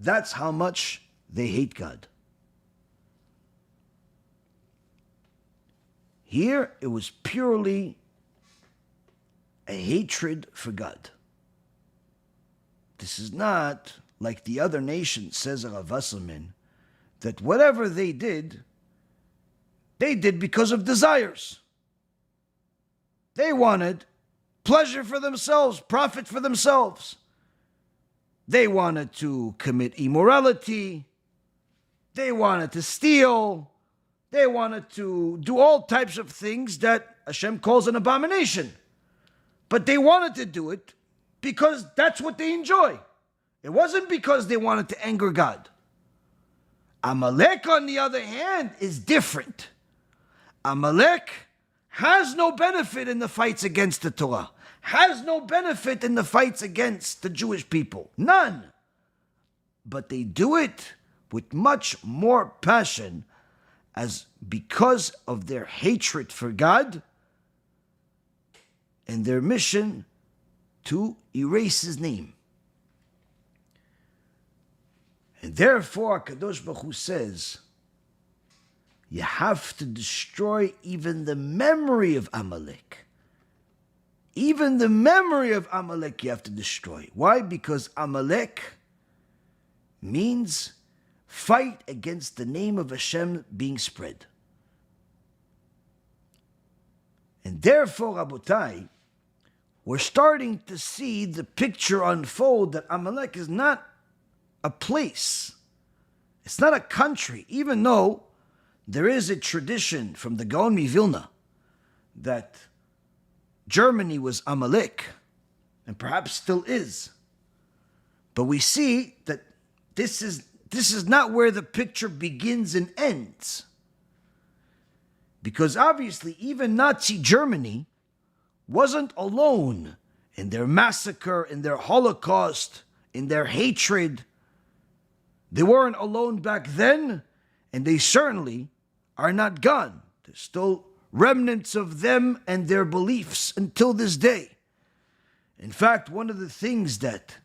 That's how much they hate God. Here, it was purely a hatred for God. This is not like the other nations, says Rav Wasserman, that whatever they did because of desires. They wanted pleasure for themselves, profit for themselves. They wanted to commit immorality. They wanted to steal. They wanted to do all types of things that Hashem calls an abomination. But they wanted to do it because that's what they enjoy. It wasn't because they wanted to anger God. Amalek, on the other hand, is different. Amalek has no benefit in the fights against the Torah, has no benefit in the fights against the Jewish people. None. But they do it with much more passion as because of their hatred for God and their mission to erase His name. And therefore, Kadosh Baruch Hu says, you have to destroy even the memory of Amalek. Even the memory of Amalek you have to destroy. Why? Because Amalek means fight against the name of Hashem being spread. And therefore, Rabotai, we're starting to see the picture unfold that Amalek is not a place. It's not a country, even though there is a tradition from the Gaon Vilna that Germany was Amalek, and perhaps still is. But we see that this is not where the picture begins and ends. Because obviously even Nazi Germany wasn't alone in their massacre, in their Holocaust, in their hatred. They weren't alone back then, and they certainly are not gone. There's still remnants of them and their beliefs until this day. In fact, one of the things that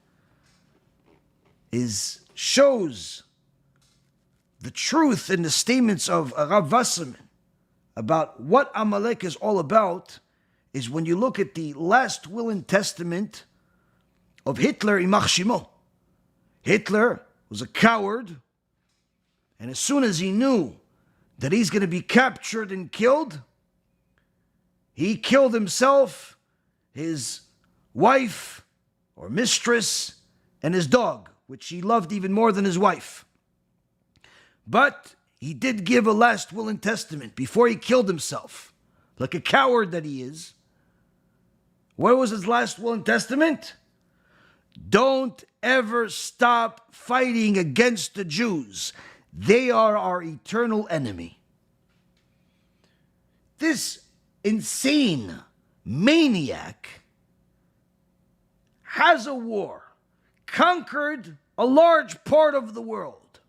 shows the truth in the statements of Rav Wasserman about what Amalek is all about is when you look at the last will and testament of Hitler in Shimo. Hitler was a coward, and as soon as he knew that he's going to be captured and killed, he killed himself, his wife or mistress, and his dog, which he loved even more than his wife. But he did give a last will and testament before he killed himself, like a coward that he is. What was his last will and testament? Don't ever stop fighting against the Jews. They are our eternal enemy. This insane maniac has a war, conquered a large part of the world,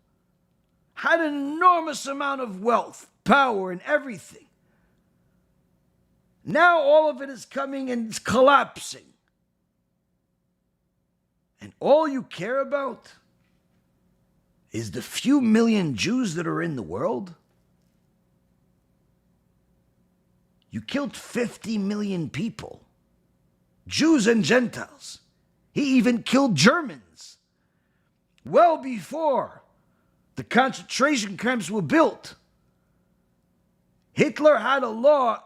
had an enormous amount of wealth, power, and everything. Now all of it is coming and it's collapsing. And all you care about is the few million Jews that are in the world? You killed 50 million people, Jews and Gentiles. He even killed Germans well before the concentration camps were built. Hitler had a law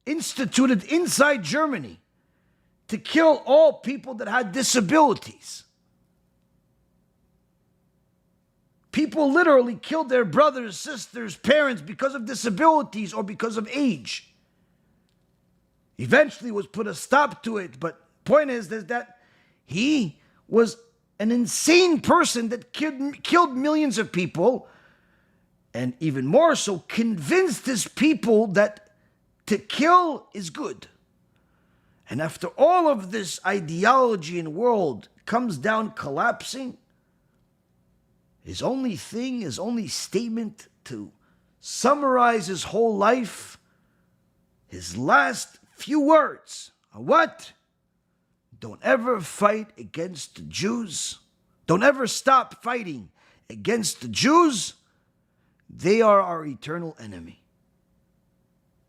instituted inside Germany to kill all people that had disabilities. People literally killed their brothers, sisters, parents because of disabilities or because of age. Eventually was put a stop to it, but point is that he was an insane person that killed millions of people, and even more so convinced his people that to kill is good. And after all of this ideology and world comes down collapsing, his only statement to summarize his whole life, his last few words are what? Don't ever fight against the Jews. Don't ever stop fighting against the Jews. They are our eternal enemy.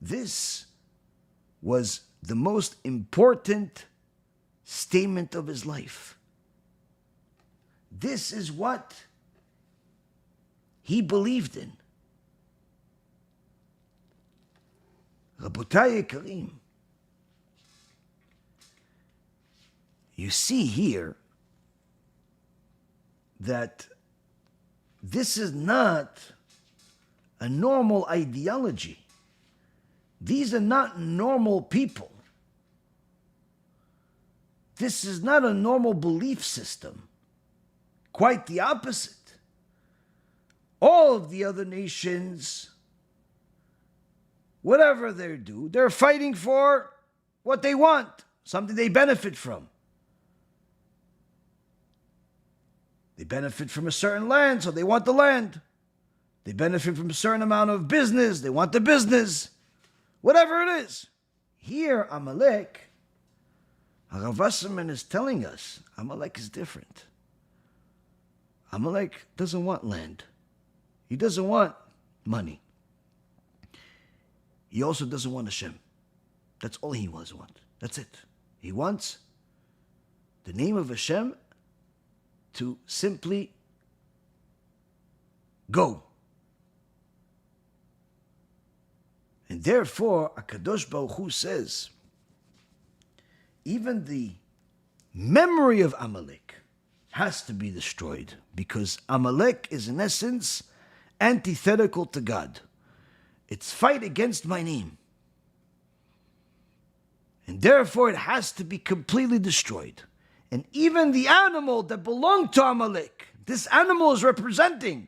This was the most important statement of his life. This is what he believed in. Rabotai Karim, you see here that this is not a normal ideology. These are not normal people. This is not a normal belief system. Quite the opposite. All of the other nations, whatever they do, they're fighting for what they want, something they benefit from. They benefit from a certain land, so they want the land. They benefit from a certain amount of business, they want the business. Whatever it is. Here, Amalek, Rav Wasserman is telling us, Amalek is different. Amalek doesn't want land. He doesn't want money. He also doesn't want Hashem. That's all he wants. That's it. He wants the name of Hashem to simply go. And therefore, HaKadosh Baruch Hu says, even the memory of Amalek has to be destroyed, because Amalek is in essence antithetical to God. It's fight against my name. And therefore it has to be completely destroyed. And even the animal that belonged to Amalek, this animal is representing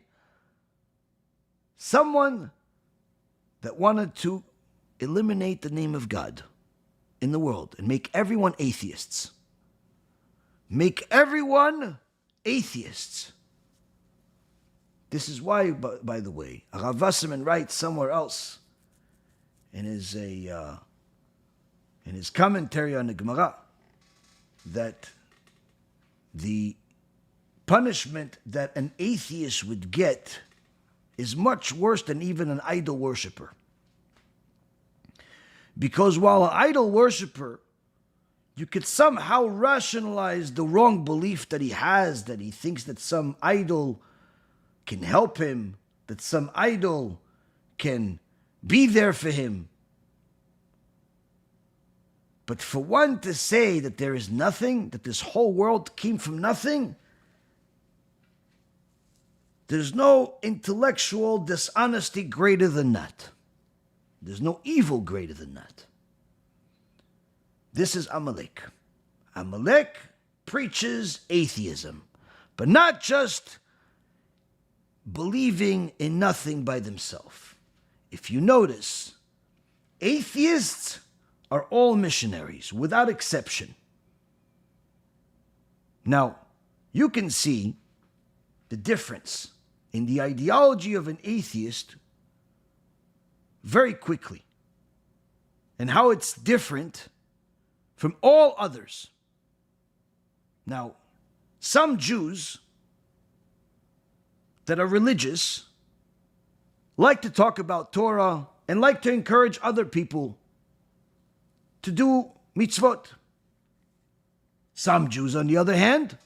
someone that wanted to eliminate the name of God in the world and make everyone atheists. Make everyone atheists. This is why, by the way, Rav Wasserman writes somewhere else in his commentary on the Gemara that the punishment that an atheist would get is much worse than even an idol worshiper. Because while an idol worshiper, you could somehow rationalize the wrong belief that he has, that he thinks that some idol can help him, that some idol can be there for him. But for one to say that there is nothing, that this whole world came from nothing, there's no intellectual dishonesty greater than that. There's no evil greater than that. This is Amalek. Amalek preaches atheism, but not just believing in nothing by themselves. If you notice, atheists are all missionaries, without exception. Now, you can see the difference in the ideology of an atheist very quickly, and how it's different from all others. Now, some Jews that are religious like to talk about Torah and like to encourage other people to do mitzvot. Some Jews, on the other hand,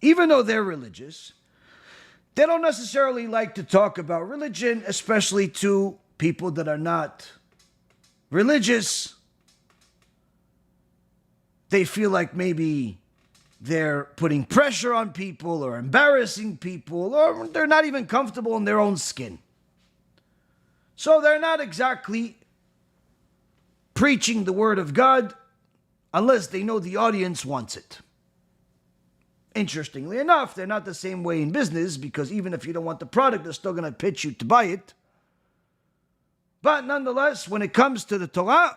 even though they're religious, they don't necessarily like to talk about religion, especially to people that are not religious. They feel like maybe they're putting pressure on people or embarrassing people, or they're not even comfortable in their own skin. So they're not exactly preaching the word of God unless they know the audience wants it. Interestingly enough, they're not the same way in business, because even if you don't want the product, they're still going to pitch you to buy it. But nonetheless, when it comes to the Torah,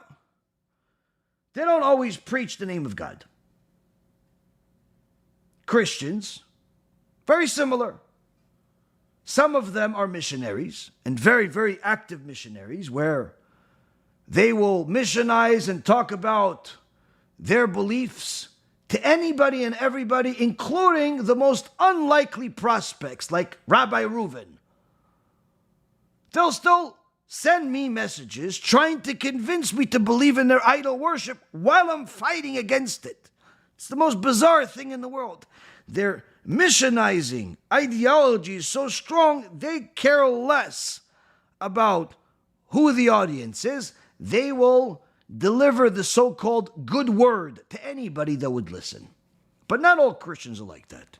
they don't always preach the name of God. Christians, very similar. Some of them are missionaries, and very, very active missionaries, where they will missionize and talk about their beliefs to anybody and everybody, including the most unlikely prospects, like Rabbi Reuven. They'll still send me messages trying to convince me to believe in their idol worship while I'm fighting against it. It's the most bizarre thing in the world. Their missionizing ideology is so strong, they care less about who the audience is. They will deliver the so-called good word to anybody that would listen. But not all Christians are like that.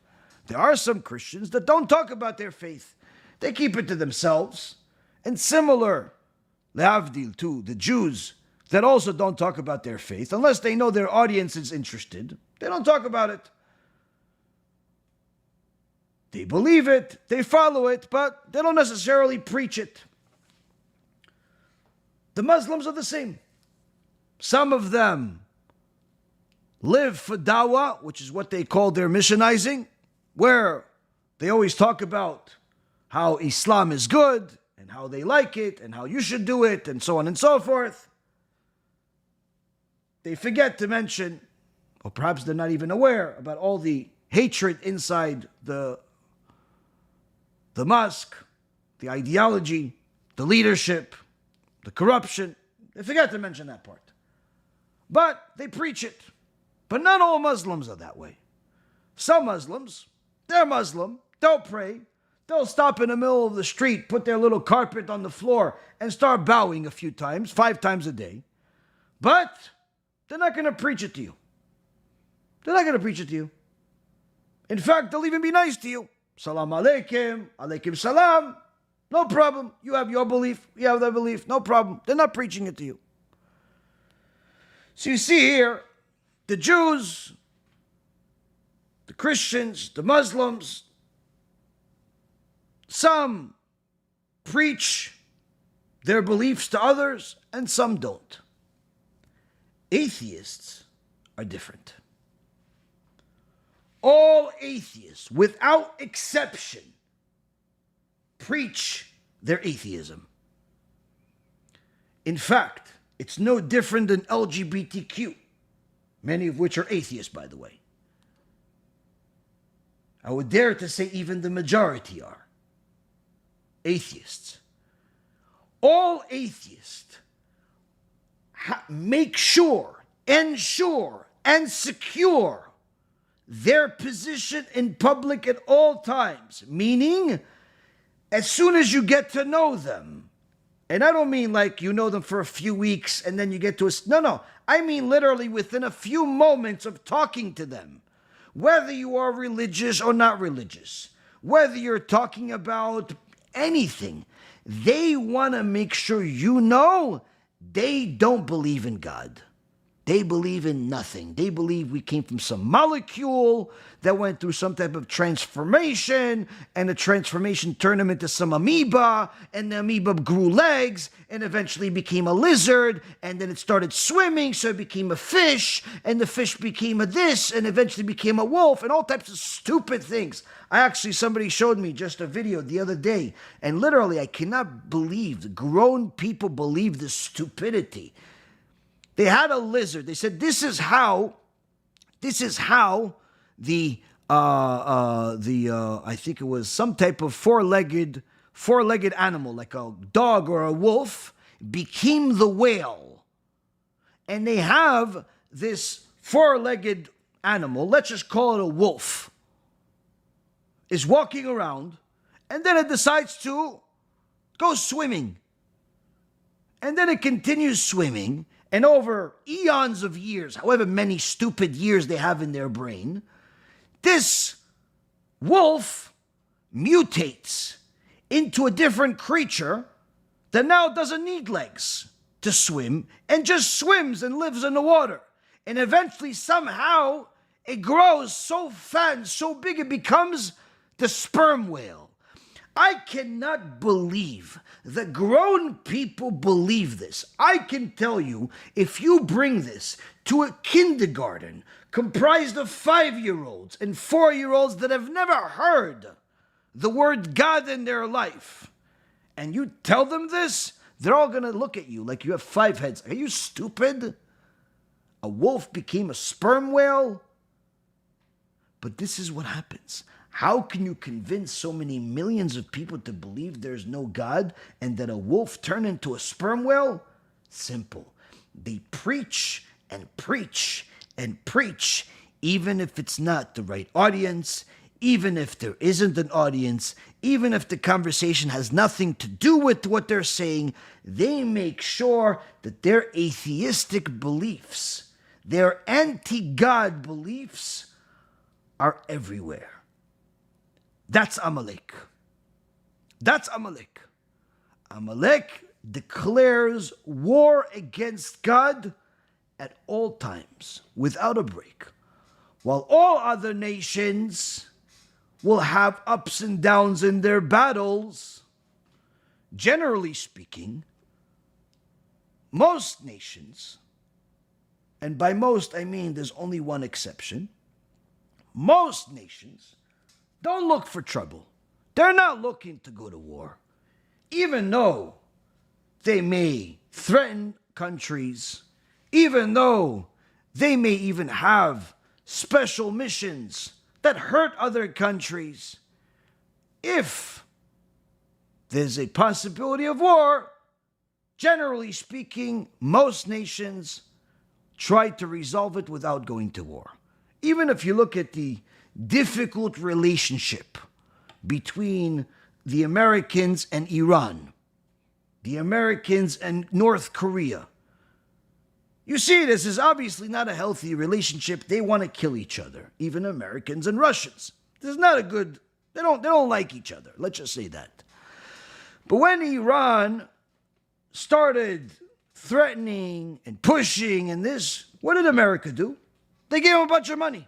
There are some Christians that don't talk about their faith. They keep it to themselves. And similar, lehavdil, to the Jews that also don't talk about their faith, unless they know their audience is interested. They don't talk about it. They believe it, they follow it, but they don't necessarily preach it. The Muslims are the same. Some of them live for dawah, which is what they call their missionizing, where they always talk about how Islam is good and how they like it and how you should do it and so on and so forth. They forget to mention, or perhaps they're not even aware, about all the hatred inside the mosque, the ideology, the leadership, the corruption. They forget to mention that part. But they preach it. But not all Muslims are that way. Some Muslims, they're Muslim, they'll pray, they'll stop in the middle of the street, put their little carpet on the floor, and start bowing a few times, 5 times a day. But they're not going to preach it to you. They're not going to preach it to you. In fact, they'll even be nice to you. Salam alaikum, alaikum salam. No problem. You have your belief, you have their belief, no problem. They're not preaching it to you. So you see here, the Jews, the Christians, the Muslims, some preach their beliefs to others and some don't. Atheists are different. All atheists, without exception, preach their atheism. In fact, it's no different than LGBTQ, many of which are atheists, by the way. I would dare to say even the majority are atheists. All atheists make sure, ensure, and secure their position in public at all times, meaning as soon as you get to know them, and I don't mean like you know them for a few weeks and then you get to no, I mean literally within a few moments of talking to them, whether you are religious or not religious, whether you're talking about anything, they want to make sure you know they don't believe in God. They believe in nothing. They believe we came from some molecule that went through some type of transformation, and the transformation turned them into some amoeba, and the amoeba grew legs, and eventually became a lizard, and then it started swimming, so it became a fish, and the fish became a this, and eventually became a wolf, and all types of stupid things. Somebody showed me just a video the other day, and literally I cannot believe the grown people believe this stupidity. They had a lizard. They said, this is how the I think it was some type of four-legged animal, like a dog or a wolf, became the whale. And they have this four-legged animal, let's just call it a wolf, is walking around, and then it decides to go swimming. And then it continues swimming, and over eons of years, however many stupid years they have in their brain, this wolf mutates into a different creature that now doesn't need legs to swim and just swims and lives in the water. And eventually, somehow, it grows so fat and so big it becomes the sperm whale. I cannot believe that grown people believe this. I can tell you, if you bring this to a kindergarten comprised of 5-year-olds and 4-year-olds that have never heard the word God in their life, and you tell them this, they're all going to look at you like you have 5 heads. Are you stupid? A wolf became a sperm whale? But this is what happens. How can you convince so many millions of people to believe there's no God and that a wolf turned into a sperm whale? Simple. They preach and preach and preach, even if it's not the right audience, even if there isn't an audience, even if the conversation has nothing to do with what they're saying. They make sure that their atheistic beliefs, their anti-God beliefs, are everywhere. That's Amalek. That's Amalek. Amalek declares war against God at all times, without a break. While all other nations will have ups and downs in their battles, generally speaking, most nations, and by most I mean there's only one exception, most nations don't look for trouble. They're not looking to go to war. Even though they may threaten countries, even though they may even have special missions that hurt other countries, if there's a possibility of war, generally speaking, most nations try to resolve it without going to war. Even if you look at the difficult relationship between the Americans and Iran, the Americans and North Korea, you see this is obviously not a healthy relationship. They want to kill each other, even Americans and Russians. This is not a good, they don't like each other. Let's just say that. But when Iran started threatening and pushing and this, what did America do? They gave them a bunch of money.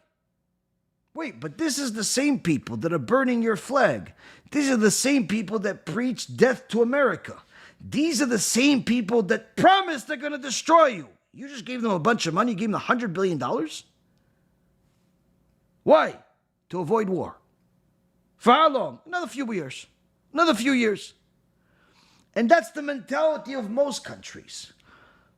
Wait, but this is the same people that are burning your flag. These are the same people that preach death to America. These are the same people that promise they're going to destroy you. You just gave them a bunch of money. You gave them $100 billion. Why? To avoid war. For how long? Another few years. Another few years. And that's the mentality of most countries,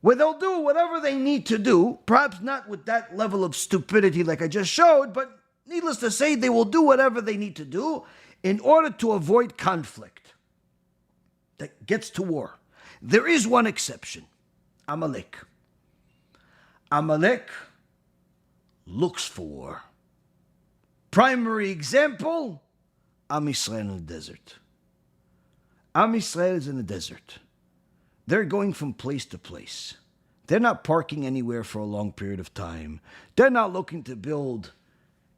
where they'll do whatever they need to do, perhaps not with that level of stupidity like I just showed, but needless to say, they will do whatever they need to do in order to avoid conflict that gets to war. There is one exception, Amalek. Amalek looks for war. Primary example, Am Yisrael in the desert. Am Yisrael is in the desert. They're going from place to place. They're not parking anywhere for a long period of time. They're not looking to build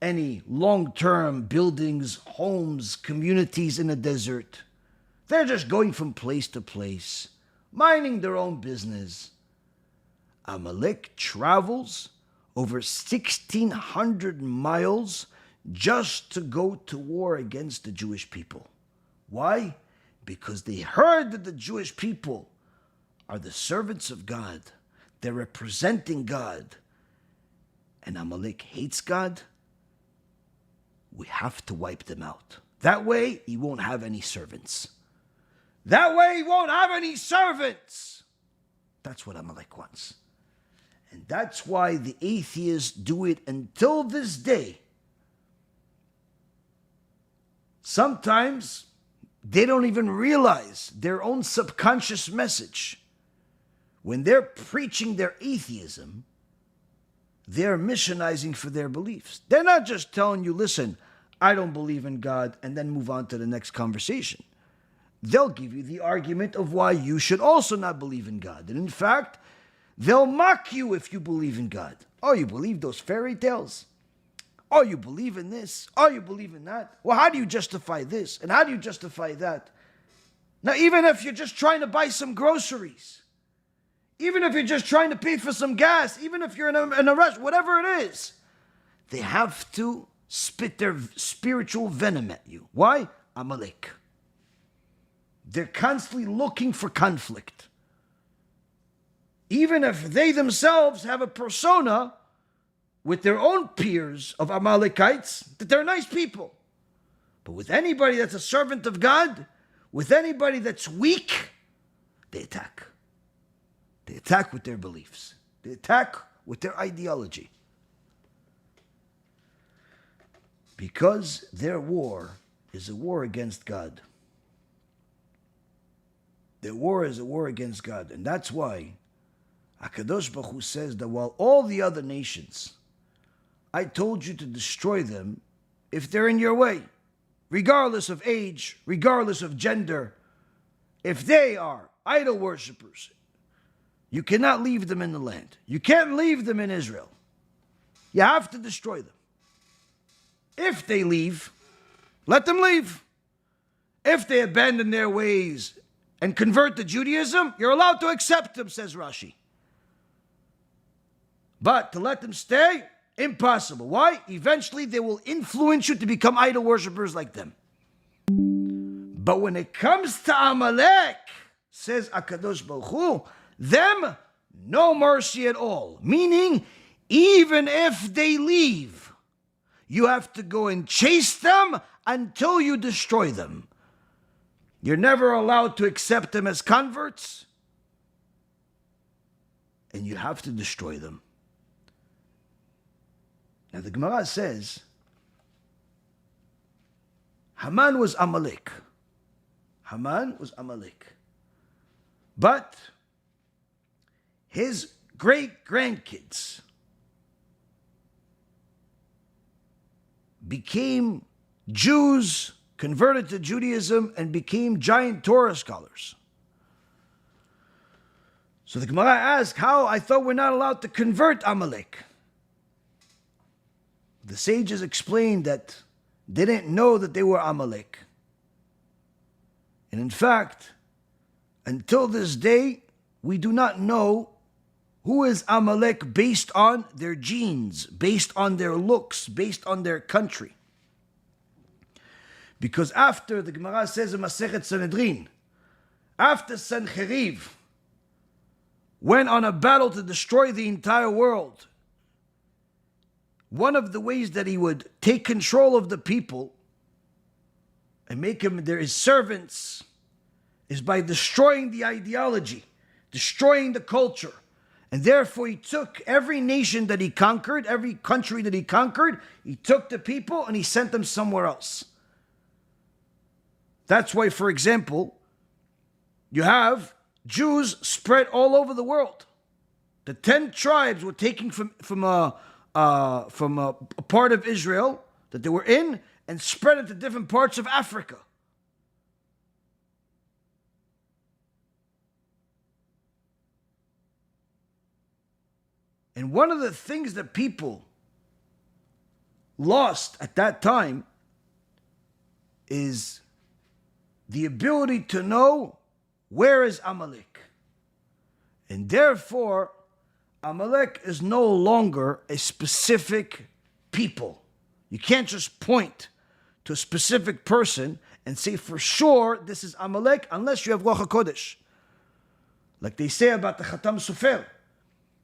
any long-term buildings, homes, communities in the desert. They're just going from place to place, minding their own business. Amalek travels over 1,600 miles just to go to war against the Jewish people. Why? Because they heard that the Jewish people are the servants of God. They're representing God. And Amalek hates God. We have to wipe them out. That way, he won't have any servants. That way, he won't have any servants. That's what Amalek wants. And that's why the atheists do it until this day. Sometimes they don't even realize their own subconscious message. When they're preaching their atheism, they're missionizing for their beliefs. They're not just telling you, listen, I don't believe in God, and then move on to the next conversation. They'll give you the argument of why you should also not believe in God. And in fact, they'll mock you if you believe in God. Oh, you believe those fairy tales? Oh, you believe in this? Oh, you believe in that? Well, how do you justify this? And how do you justify that? Now, even if you're just trying to buy some groceries, even if you're just trying to pay for some gas, even if you're in a rush, whatever it is, they have to spit their spiritual venom at you. Why? Amalek. They're constantly looking for conflict. Even if they themselves have a persona with their own peers of Amalekites, that they're nice people. But with anybody that's a servant of God, with anybody that's weak, they attack. They attack with their beliefs. They attack with their ideology. Because their war is a war against God. Their war is a war against God. And that's why HaKadosh Baruch Hu says that while all the other nations, I told you to destroy them if they're in your way, regardless of age, regardless of gender. If they are idol worshippers, you cannot leave them in the land. You can't leave them in Israel. You have to destroy them. If they leave, Let them leave. If they abandon their ways and convert to Judaism, you're allowed to accept them, says Rashi. But to let them stay, impossible. Why? Eventually they will influence you to become idol worshippers like them. But when it comes to Amalek, says HaKadosh Baruch Hu, them, no mercy at all. Meaning, even if they leave, you have to go and chase them until you destroy them. You're never allowed to accept them as converts, and you have to destroy them. Now the Gemara says, Haman was Amalek. Haman was Amalek. But his great-grandkids became Jews, converted to Judaism, and became giant Torah scholars. So the Gemara asks, how? I thought we're not allowed to convert Amalek. The sages explained that they didn't know that they were Amalek. And in fact, until this day, we do not know who is Amalek based on their genes, based on their looks, based on their country. Because after, the Gemara says in Masechet Sanhedrin, after Sancheriv went on a battle to destroy the entire world, one of the ways that he would take control of the people and make them his servants is by destroying the ideology, destroying the culture. And therefore he took every nation that he conquered, every country that he conquered, he took the people and he sent them somewhere else. That's why, for example, you have Jews spread all over the world. The 10 tribes were taken from a part of Israel that they were in and spread it to different parts of Africa. And one of the things that people lost at that time is the ability to know where is Amalek. And therefore, Amalek is no longer a specific people. You can't just point to a specific person and say for sure this is Amalek unless you have Ruach HaKodesh. Like they say about the Khatam Sofer.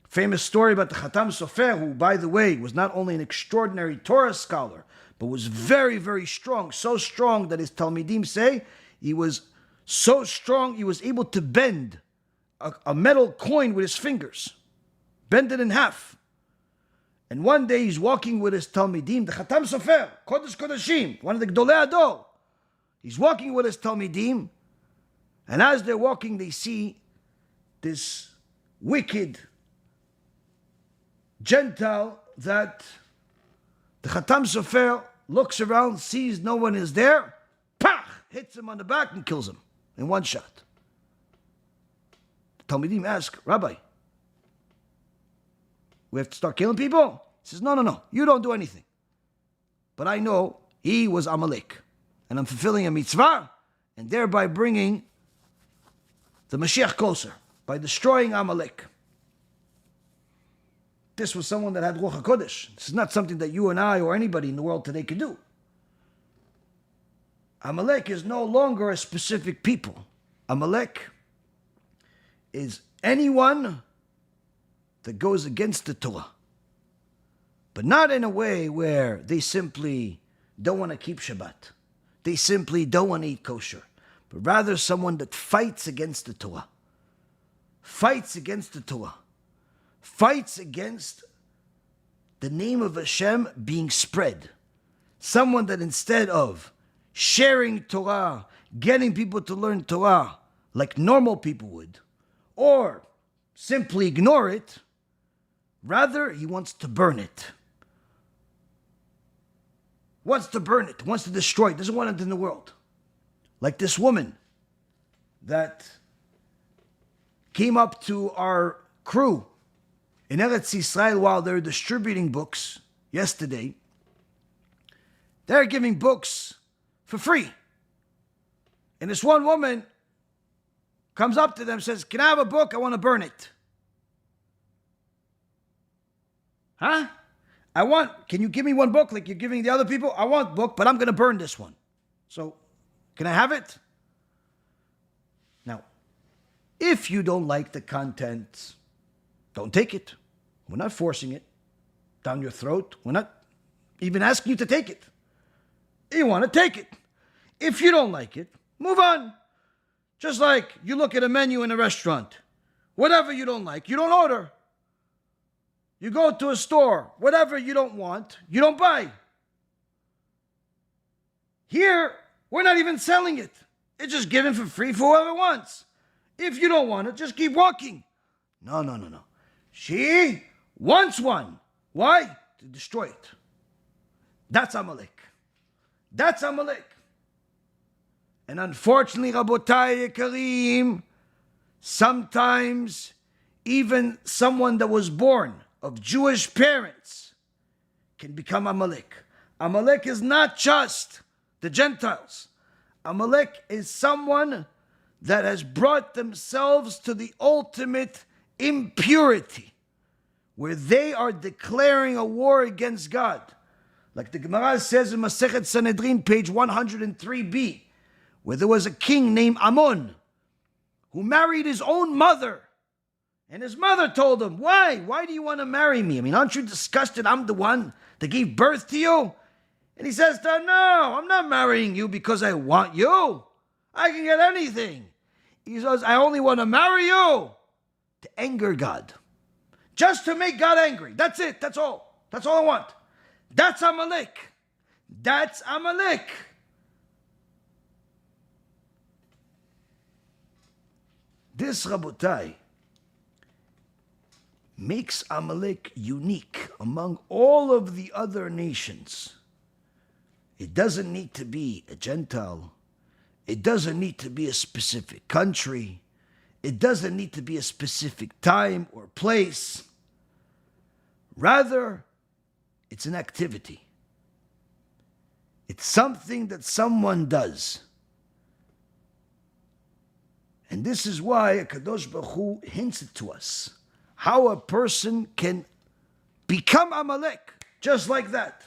Famous story about the Khatam Sofer, who, by the way, was not only an extraordinary Torah scholar, but was very, very strong. So strong that his Talmidim say he was so strong he was able to bend a metal coin with his fingers. Bend it in half. And one day he's walking with his Talmidim, the Khatam Sofer, Kodesh Kodeshim, one of the Gdolei Ador. He's walking with his Talmidim, and as they're walking, they see this wicked Gentile that the Khatam Sofer looks around, sees no one is there, pah, hits him on the back and kills him in one shot. The Talmidim ask, Rabbi, we have to start killing people? He says, no, you don't do anything. But I know he was Amalek, and I'm fulfilling a mitzvah, and thereby bringing the Moshiach closer, by destroying Amalek. This was someone that had Ruach HaKodesh. This is not something that you and I or anybody in the world today can do. Amalek is no longer a specific people. Amalek is anyone that goes against the Torah. But not in a way where they simply don't want to keep Shabbat. They simply don't want to eat kosher. But rather someone that fights against the Torah. Fights against the Torah. Fights against the name of Hashem being spread. Someone that instead of sharing Torah, getting people to learn Torah like normal people would, or simply ignore it, rather he wants to burn it. Wants to burn it, wants to destroy it, doesn't want it in the world. Like this woman that came up to our crew in Eretz Yisrael while they're distributing books yesterday. They're giving books for free. And this one woman comes up to them and says, can I have a book? I want to burn it. Huh? Can you give me one book like you're giving the other people? I want a book, but I'm going to burn this one. So, can I have it? Now, if you don't like the content, don't take it. We're not forcing it down your throat. We're not even asking you to take it. You want to take it. If you don't like it, move on. Just like you look at a menu in a restaurant. Whatever you don't like, you don't order. You go to a store. Whatever you don't want, you don't buy. Here, we're not even selling it. It's just given for free for whoever wants. If you don't want it, just keep walking. No. She wants one. Why? To destroy it. That's Amalek. That's Amalek. And unfortunately, Rabotai Yekarim, sometimes even someone that was born of Jewish parents can become Amalek. Amalek is not just the Gentiles. Amalek is someone that has brought themselves to the ultimate impurity, where they are declaring a war against God. Like the Gemara says in Masechet Sanhedrin, page 103b, where there was a king named Amon who married his own mother. And his mother told him, why? Why do you want to marry me? I mean, aren't you disgusted I'm the one that gave birth to you? And he says to her, no, I'm not marrying you because I want you. I can get anything. He says, I only want to marry you to anger God. Just to make God angry. That's it. That's all. That's all I want. That's Amalek. That's Amalek. This, Rabotai, makes Amalek unique among all of the other nations. It doesn't need to be a Gentile. It doesn't need to be a specific country. It doesn't need to be a specific time or place. Rather, it's an activity. It's something that someone does. And this is why HaKadosh Baruch Hu hints it to us. How a person can become Amalek, just like that.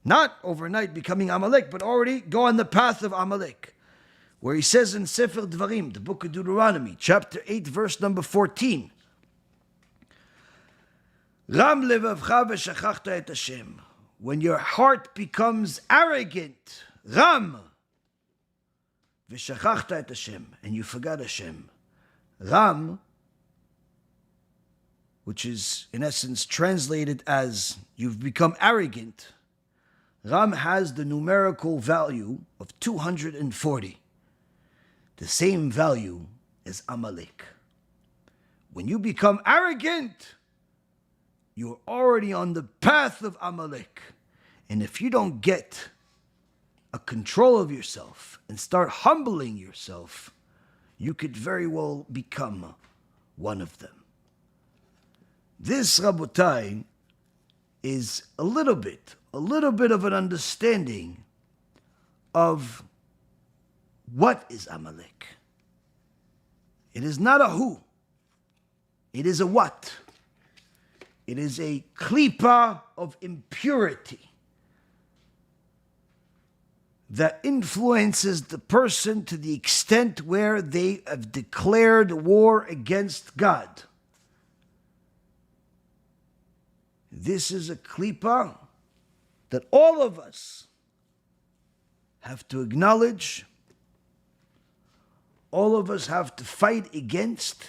Not overnight becoming Amalek, but already go on the path of Amalek. Where he says in Sefer Dvarim, the book of Deuteronomy, chapter 8, verse number 14, Ram levavcha v'shachachta et Hashem. When your heart becomes arrogant, Ram, v'shachachta et Hashem, and you forgot Hashem. Ram, which is in essence translated as you've become arrogant, Ram has the numerical value of 240. The same value as Amalek. When you become arrogant, you're already on the path of Amalek. And if you don't get a control of yourself and start humbling yourself, you could very well become one of them. This, Rabotai, is a little bit of an understanding of what is Amalek. It is not a who. It is a what. It is a klipa of impurity that influences the person to the extent where they have declared war against God. This is a klipa that all of us have to acknowledge, all of us have to fight against,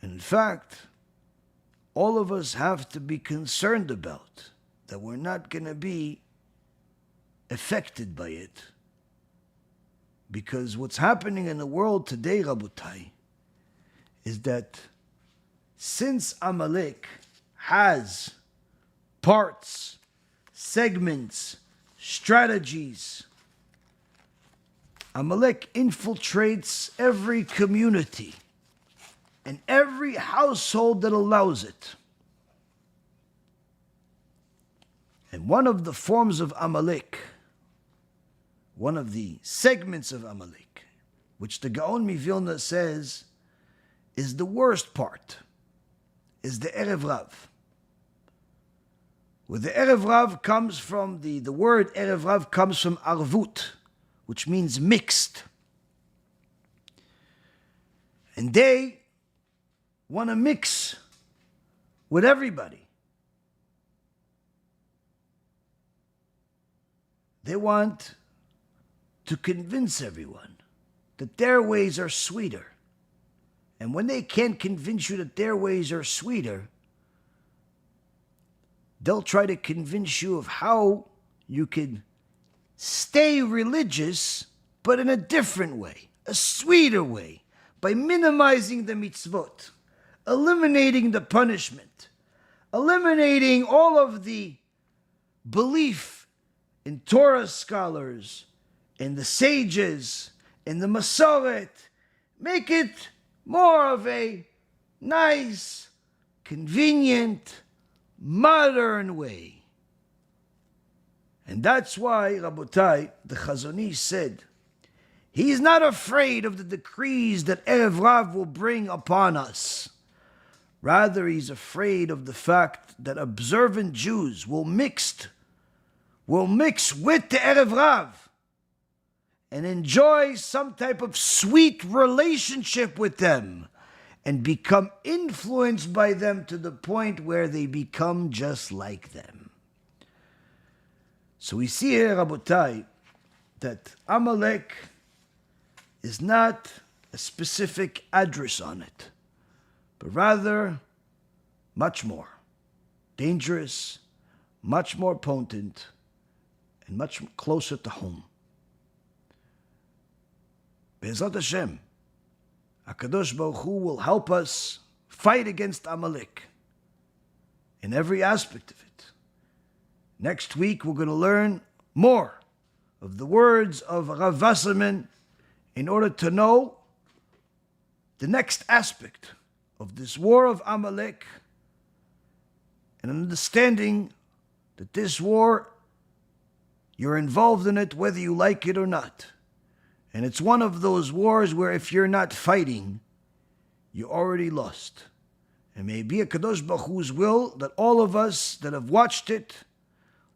and in fact, all of us have to be concerned about, that we're not going to be affected by it. Because what's happening in the world today, Rabotai, is that since Amalek has parts, segments, strategies, Amalek infiltrates every community and every household that allows it. And one of the forms of Amalek one of the segments of Amalek, which the Gaon Vilna says is the worst part, is the Erev Rav. Where the Erev Rav comes from, the word Erev Rav comes from Arvut, which means mixed. And they want to mix with everybody. They want to convince everyone that their ways are sweeter. And when they can't convince you that their ways are sweeter, they'll try to convince you of how you can stay religious, but in a different way, a sweeter way, by minimizing the mitzvot, eliminating the punishment, eliminating all of the belief in Torah scholars, in the sages, in the Masoret. Make it more of a nice, convenient, modern way. And that's why, Rabotai, the Chazon Ish said, he's not afraid of the decrees that Erev Rav will bring upon us. Rather, he's afraid of the fact that observant Jews will mix with the Erev Rav and enjoy some type of sweet relationship with them and become influenced by them to the point where they become just like them. So we see here, Rabotai, that Amalek is not a specific address on it, but rather much more dangerous, much more potent, and much closer to home. BeEzrat HaShem, HaKadosh Baruch Hu will help us fight against Amalek in every aspect of it. Next week we're going to learn more of the words of Rav Wasserman in order to know the next aspect of this war of Amalek and understanding that this war, you're involved in it whether you like it or not. And it's one of those wars where if you're not fighting, you already lost. And may it be a Kadosh Baruch Hu's will that all of us that have watched it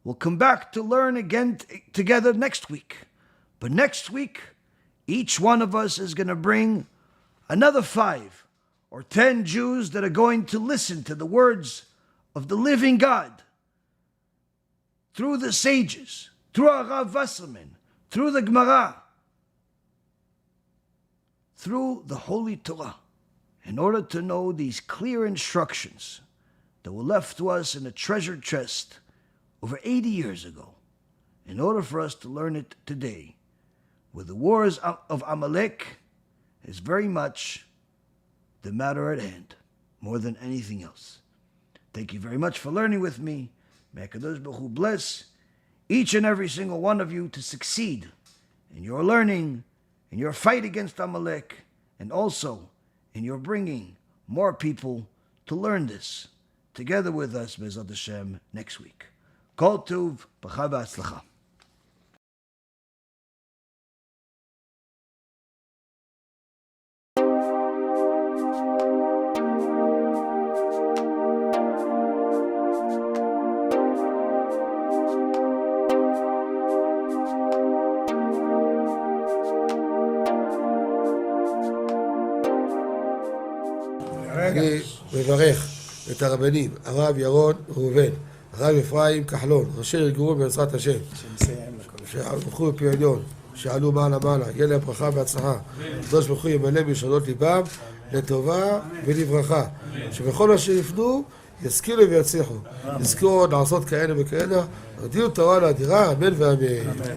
will come back to learn again together next week. But next week, each one of us is going to bring another 5 or 10 Jews that are going to listen to the words of the living God through the sages, through Rav Wasserman, through the Gemara, through the Holy Torah, in order to know these clear instructions that were left to us in a treasure chest over 80 years ago, in order for us to learn it today, where the wars of Amalek is very much the matter at hand, more than anything else. Thank you very much for learning with me. May HaKadosh Baruch Hu bless each and every single one of you to succeed in your learning, in your fight against Amalek, and also in your bringing more people to learn this together with us, BeEzrat HaShem, next week. Kol Tuv, Bracha v'Hatzlacha. אני מברך את הרבנים, הרב ירון ראובן, הרב אפרים כחלון, ראשי ארגון בעזרת השם, שהלכו בפי עליון, שעלו מעלה מעלה, יהיה להם ברכה והצלחה, הקדוש ברוך הוא ימלא בישועות ליבם לטובה ולברכה, שבכל מה שיפנו ישכילו ויצליחו, יזכו לעשות כאלה וכאלה, הודיעו תורה לאדירה, אמן ואמן.